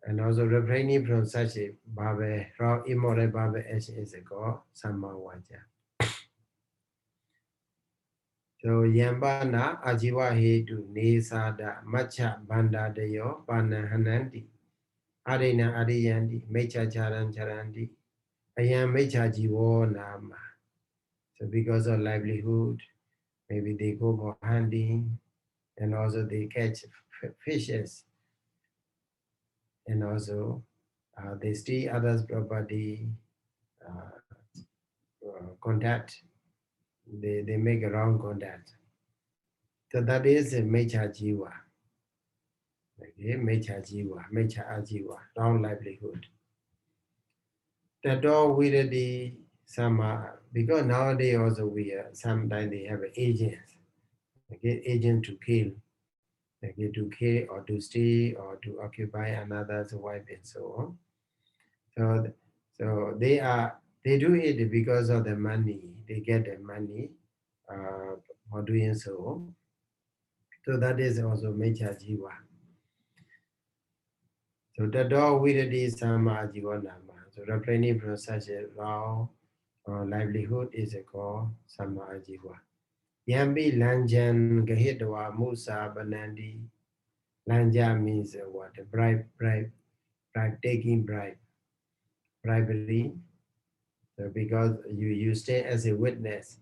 and also refraining from such a bhava, wrong, immoral bhava action is called sammawaja. So yambana ajiva hetu nesada macha banda deyo panahananti arena ariyanti mecha charanti ayam mecha jivo nama. So because of livelihood, maybe they go for hunting and also they catch fishes and also they steal others' property, contact. They make a wrong contact. So that is a mecha jiva. Okay, mecha jiva, mecha ajiva, wrong livelihood. Tato virati sama, because nowadays also sometimes they have agents, okay, agent to kill, okay, to kill or to steal or to occupy another's wife and so on. So they do it because of the money. They get the money for doing so. So that is also mecha jiva. So tato virati sama jiva nama. So refraining from such a wrong livelihood is called sama jiva. Yambi lanjan gahidwa musa banandi. Lanja means what? Bribe, taking bribe, bribery. So because you stay as a witness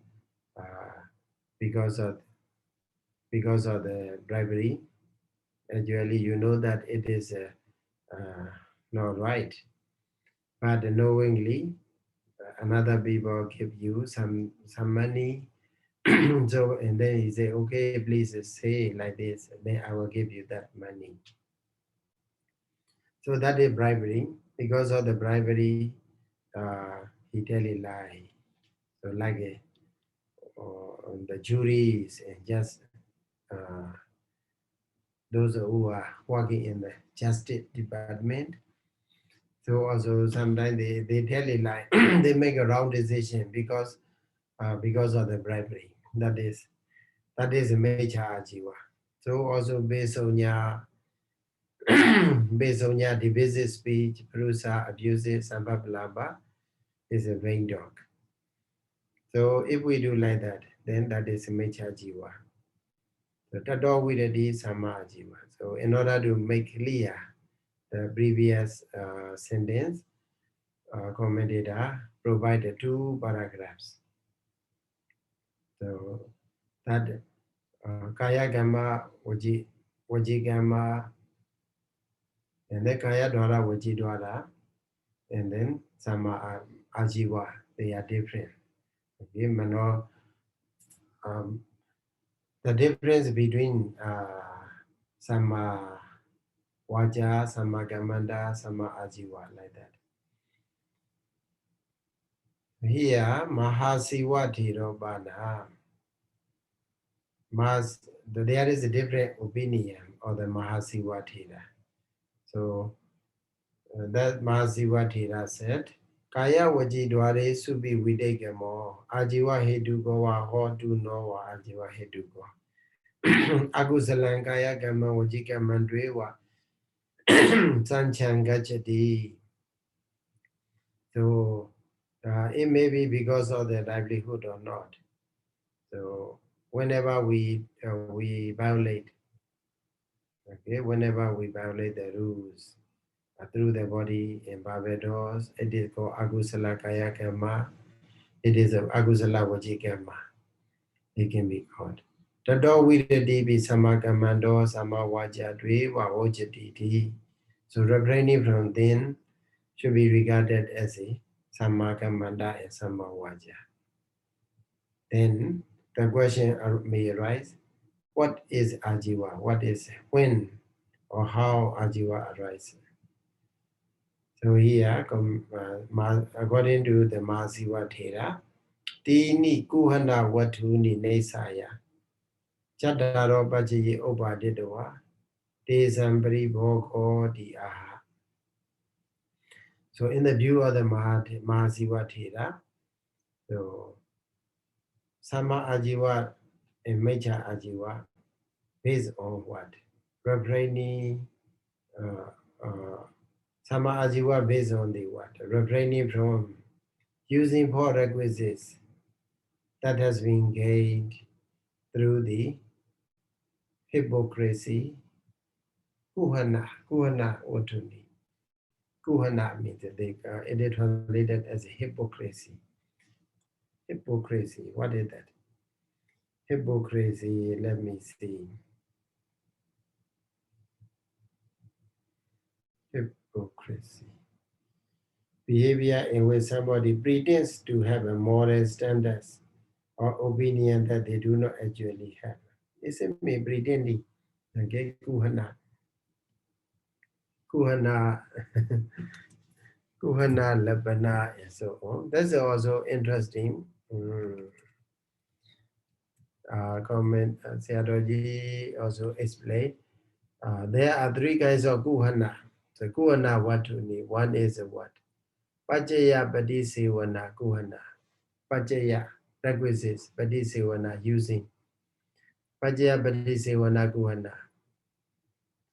because of the bribery, actually you know that it is not right, but knowingly another people give you some money. So and then he say, okay, please say like this, then I will give you that money. So that is bribery. Because of the bribery, he tell a lie. So like the juries and just those who are working in the justice department. So also sometimes they tell a lie. They make a wrong decision because of the bribery. That is a major ajiva. So also based on your divisive speech, prusa, abusive, sambhablabha is a vain talk. So if we do like that, then that is a major jiva. So tato virati sama jiva. So in order to make clear the previous sentence, commentator provided 2 paragraphs. So that kaya gamma, vaji gamma, and then kaya dwara, vaji dwara, and then sama ajiva, they are different. Okay, mano, the difference between sama waja, sama gamanda, sama ajiva, like that. Here, mahasiva dhirobana. There is a different opinion of the mahasiva dhira. So that mahasiva dhira said, kaya vaji dware subi videgamo, ajiva hedugo wa hodu no wa ajiva hedugo. Akusalaṃ kaya kamma vaci kamma dvewa sanchan gacchati. So it may be because of the livelihood or not. So whenever we violate, okay, whenever we violate the rules through the body in Barbados, it is called akusala kaya kamma. It is a akusala vaci kamma. It can be called. Tato vidati bi samakamando samawaja dveva ojati. So refraining from then should be regarded as a samakamanda and samawaja. Then the question may arise, what is ajiva? What is when or how ajiva arises? So here, according to the Masiva Thera, Tini kuhana watuni nesaya, Chataro baji obadidoa, Desambri bhoko di aha. So in the view of the Mahasiva Thera, so Sama ajiva and Mecha ajiva based on what? Refraining, Sama ajiva based on the what? Refraining from using four requisites that has been gained through the hypocrisy, kuhana otuni. Kuhana means it is translated as hypocrisy. Hypocrisy, what is that? Hypocrisy, let me see. Hypocrisy. Behavior in which somebody pretends to have a moral standards or opinion that they do not actually have. It's a me pretending. Okay, kuhana. Kuhana. Kuhana, labana, and so on. That's also interesting. Comment Sayadaw also explained. There are three kinds of kuhana. So kuhana watuni. One is a what? Pachaya padisevana kuhana. Pachaya requisites padisevana using. Pachaya padisevana kuhana.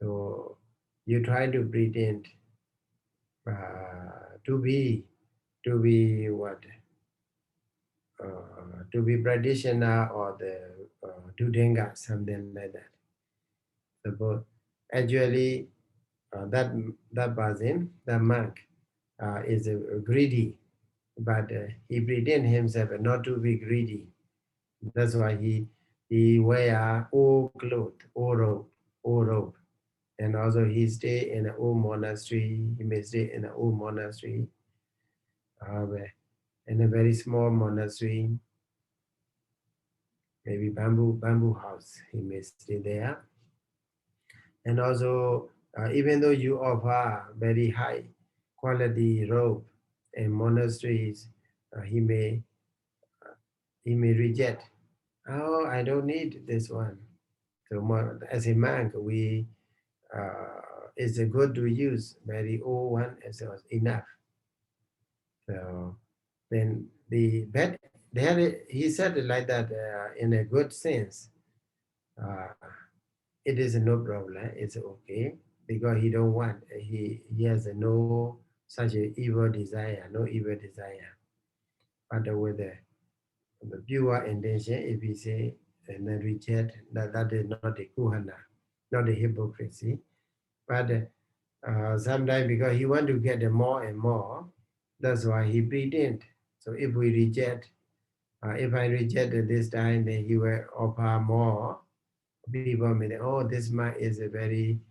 So you try to pretend to be what? To be practitioner or the Dudenga, something like that. Suppose actually that person, the monk, is greedy, but he pretend himself not to be greedy. That's why he wear old clothes, old robe, and also he stay in an old monastery. He may stay in an old monastery, in a very small monastery. Maybe bamboo house, he may stay there. And also, even though you offer very high quality robe in monasteries, he may reject. Oh, I don't need this one. So as a monk, it's good to use very old one as enough. So then he said it like that in a good sense. It is no problem. It's okay because he don't want. He has no such a evil desire. No evil desire. But with the pure intention, if we say and then reject that is not the kuhana, not the hypocrisy. But sometimes because he want to get more and more, that's why he pretend. So if we reject, if I reject this time, then he will offer more. People may think, oh, this man is a very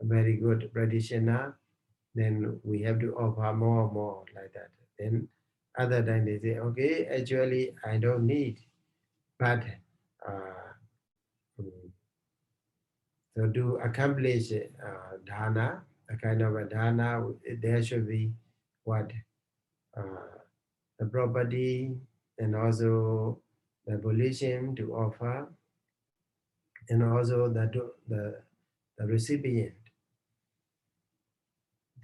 good practitioner, then we have to offer more and more like that. Then other time they say, okay, actually I don't need, but so to accomplish dana, a kind of a dana, there should be what? The property and also the volition to offer, and also the recipient.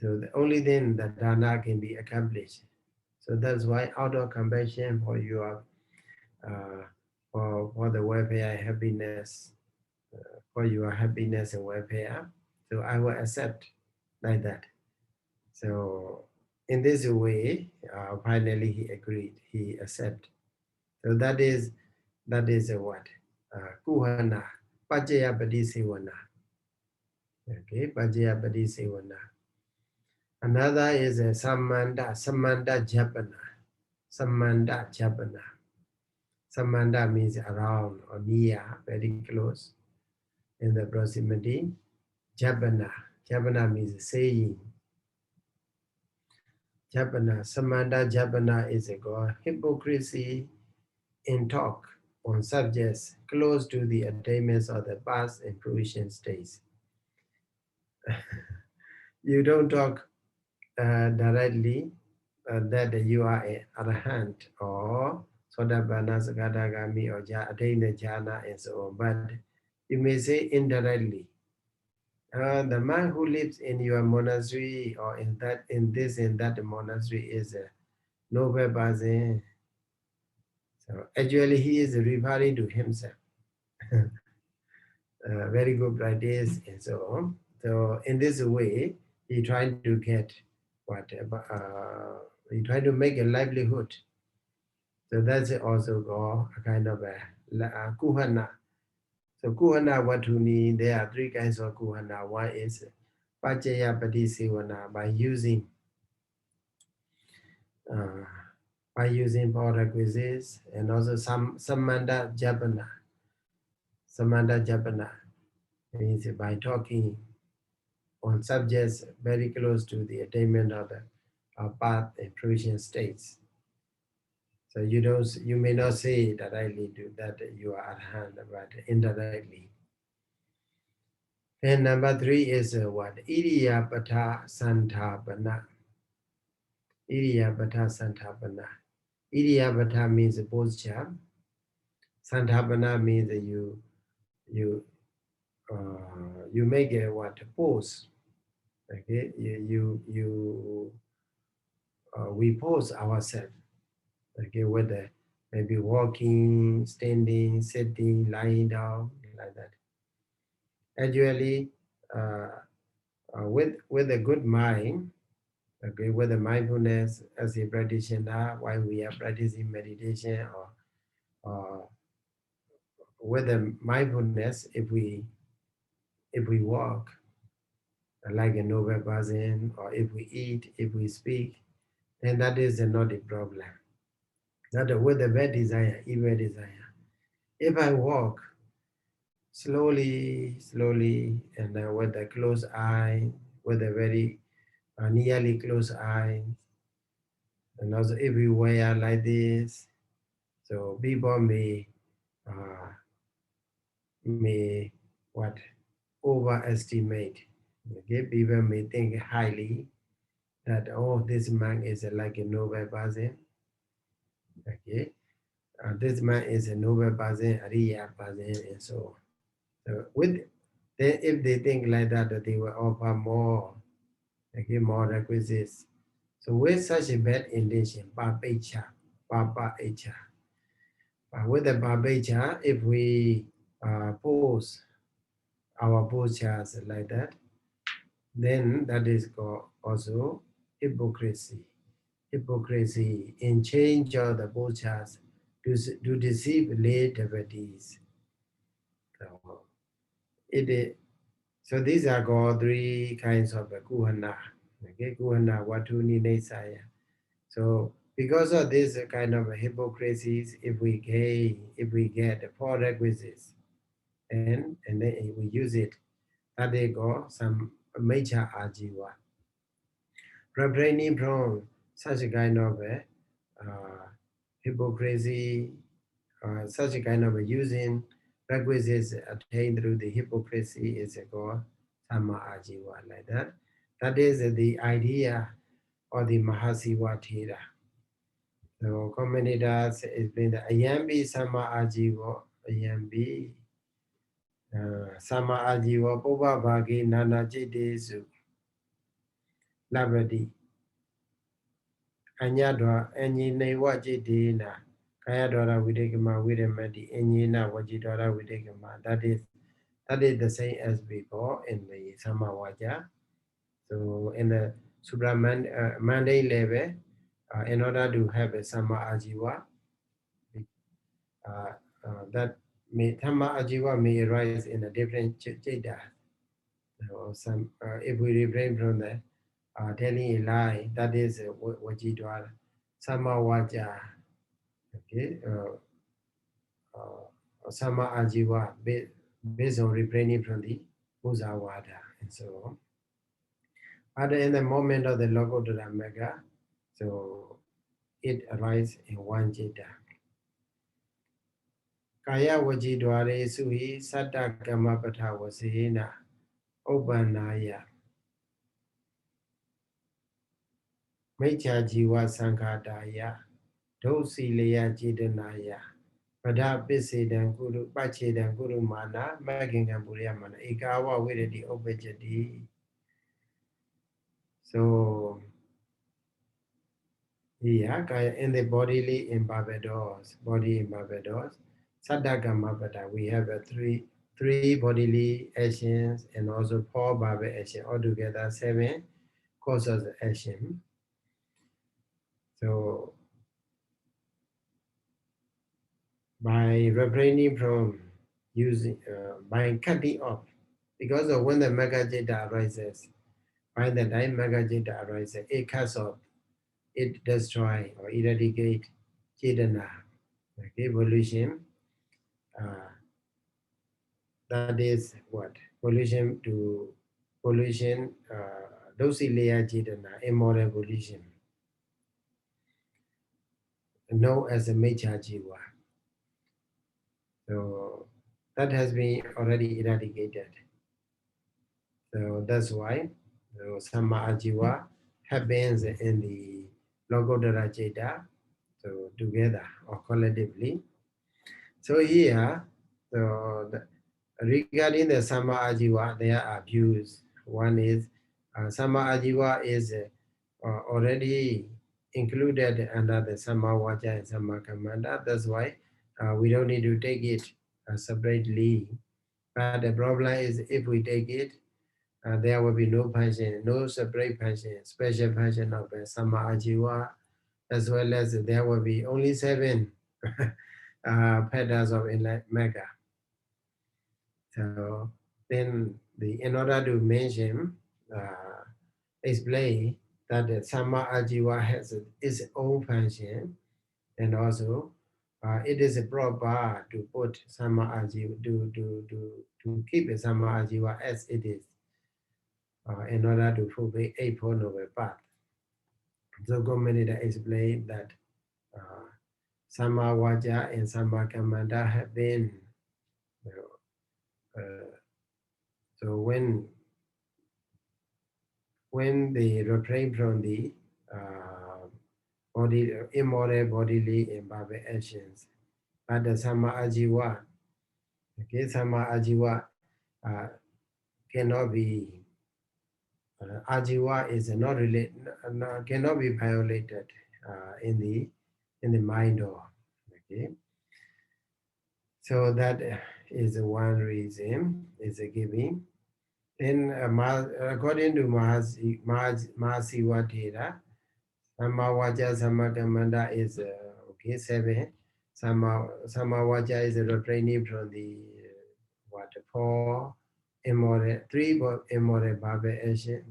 So only then the dana can be accomplished. So that's why out of compassion for your for the welfare and happiness, for your happiness and welfare. So I will accept like that. So in this way, finally he agreed, he accepted. So that is a what? Kuhana, Pajaya Padisivana. Okay, Pajaya Padisivana. Another is a Samanda Japana. Samanda Japana. Samanda means around or near, very close, in the proximity. Japana. Japana means saying. Japana. Samanda Japana is a god. Hypocrisy in talk on subjects close to the attainments of the past and fruition states. You don't talk directly that you are an arahant or Sodapanna, Sakadagami, or Attained jhana and so on, but you may say indirectly. The man who lives in your monastery or in that monastery is a noble person. So actually he is referring to himself. Very good practice and so on. So in this way, he tried to get he tried to make a livelihood. So that's also called a kind of a kuhana. So kuhana watuni, there are three kinds of kuhana. One is pajaya padisivana, by using prerequisites, and also samanda japana. Samanda japana means by talking on subjects very close to the attainment of the path and fruition states. So you may not say directly that you are arahant, but indirectly. Then number three is what? Idiyapata santapana. Idiyapata santapana. Idiyapata means posture. Santapana means you make a what? Pose. Okay, we pose ourselves. Okay, whether maybe walking, standing, sitting, lying down, like that. Actually, with a good mind, okay, with the mindfulness as a practitioner, while we are practicing meditation, or with the mindfulness, if we walk like a noble person, or if we eat, if we speak, then that is not a problem. Not with the bad desire, evil desire. If I walk slowly, and with a closed eye, with a very nearly closed eye, and also everywhere like this, so people may what overestimate. Okay, people may think highly that this man is like a noble person. Okay, this man is a noble person, a real person, and so on. So if they think like that, they will offer more, okay, more requisites. So with such a bad intention, papecha, with the papecha, if we pose our postures like that, then that is called also hypocrisy. Hypocrisy in change of the postures to deceive lay devotees. So these are called three kinds of kuhana. Okay, kuhana, watuni, nesaya. So because of this kind of hypocrisies, if we get the four requisites and then we use it, that they go some major ajiva. Refraining from such a kind of hypocrisy, such a kind of using requisites attained through the hypocrisy is called Sama Ajiva, like that. That is the idea of the Mahasiva Thera. So commentators explain that Ayambi Sama Ajiva, Ayambi Sama Ajiva, Poba Bhagi Nana Jidesu, Labadi, Anyadwa, Any Newa Jidina, Kaya dwara videkama vidamati inyena vajidwara videkama. That is the same as before in the Samavaja. So in the mundane level, in order to have a Sama Ajiva, that Dhamma Ajiva may arise in a different Jeda. So if we refrain from the telling a lie, that is Vajidwara. Sama Vaja, okay, Sama Ajiva, based on refraining from the Musavada and so on. But in the moment of the lokuttarakusalaṃ, so it arises in one citta. Kaya vajidware suhi saddhikapaṭipadā vasena ubbanaya mecha jiva sankhataya dosileya cetanaya pada pisedan guru pachedan guru mana magingan purya mana ekawa vedati upajati. So yeah, in the bodily imperfectors, Saddhikapaṭipadā, we have three bodily actions and also 4 verbal actions, altogether 7 causes of action. So by refraining from using, by cutting off, because of when the Magajita arises, by the time Magajita arises, it cuts off, it destroys or eradicates Cetana, okay, evolution. That is what? Pollution, dosileya cetana, immoral pollution, known as a mecha jiva. So that has been already eradicated. So that's why Sama Ajiva happens in the Lokuttara Citta, so together or collectively. So here, regarding the Sama Ajiva, there are views. One is Sama Ajiva is already included under the Sama Vaja and Sama Kammanta. That's why we don't need to take it separately. But the problem is if we take it, there will be no function, no separate function, special function of Sama Ajiva, as well as there will be only 7 petals of enlightenment. So then, in order to mention, explain that the Sama Ajiva has its own function, and also it is proper to put Sama Ajiva, to keep the Sama Ajiva as it is, in order to fulfill 8 Four Noble Path. So Gomanita explained that Sama Vaja and Sama Kammanta have been, so when they refrain from the immoral bodily and verbal actions, but the Sama Ajiva, okay, Sama Ajiva cannot be, Ajiva is not related, cannot be violated in the mind or, okay. So that is one reason, is a giving. Then according to Mahasiva Thera, Sama Vaja Sama Kammanta is okay 7. Sama Vaja is refraining from the 4 immoral, 3 immoral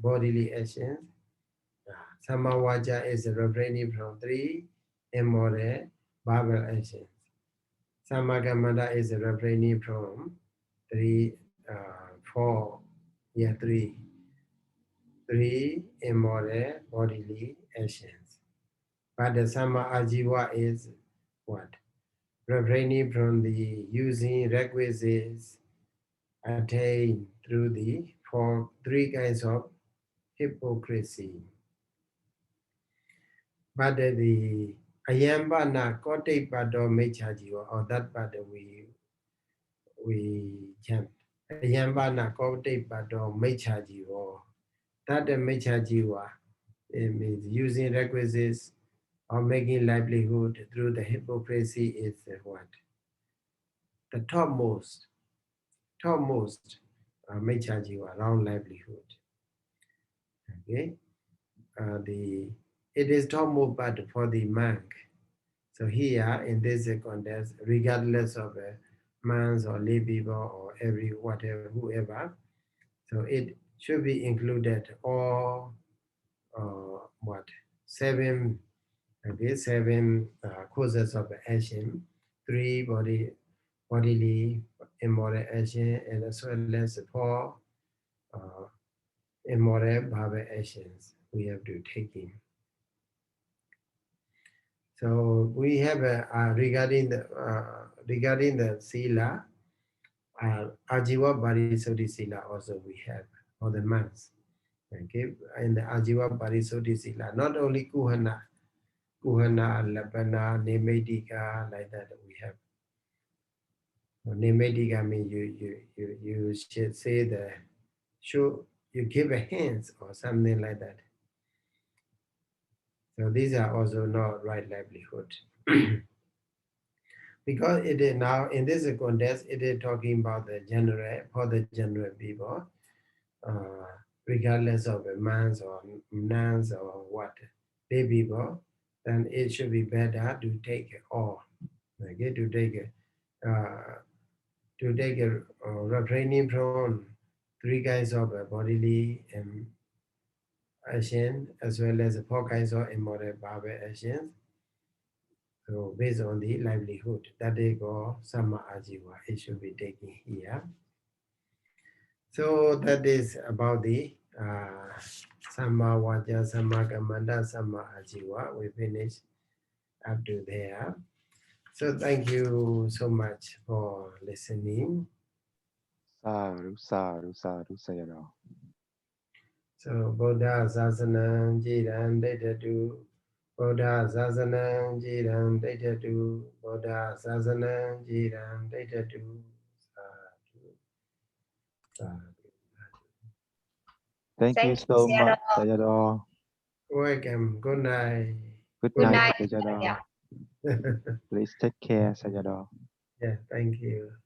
bodily actions. Sama Vaja is refraining from 3 immoral verbal actions. Sama Kammanta is refraining from 3 immoral bodily actions. But the Sama Ajiva is what? Refraining from the using requisites attained through the 3 kinds of hypocrisy. But the Ayambana cont'ed mecha jiva, or that part we chant. Ayambana cont'ed mecha jiva. That mecha jiva, it means using requisites or making livelihood through the hypocrisy is what? The topmost Mechajiva, around livelihood. Okay, it is topmost but for the monk. So here in this context, regardless of monks or lay people or whoever, so it should be included all seven causes of action, 3 bodily immoral action, and as well as 4 immoral bhava actions we have to take in. So we have regarding the sila, ajiva parisodhi sila also we have for the months. Okay, and the ajiva parisodhi sila, not only kuhana, labana, nemedika, like that we have. Nemedika means you should say you give a hint or something like that. So these are also not right livelihood. Because it is now in this context, it is talking about the general people, regardless of monks or nuns or what lay people, then it should be better to take all. Okay, to take refraining from 3 kinds of bodily action as well as 4 kinds of immoral bhava actions. So based on the livelihood, that they go Samma Ajiva, it should be taken here. So that is about the Samma Vaja, Samma Kammanta, Samma Ajiva. We finished up to there. So thank you so much for listening. Sadhu, sadhu, sadhu, Sayadaw. So Buddha Sasanam Jiran Daitatu, Buddha Sasanam Jiran Daitatu, Buddha Sasanam Jiran Daitatu. Thank you so much, Sayadaw. Welcome. Good night. Good Good night, night. Sayadaw. Please take care, Sayadaw. Yeah, thank you.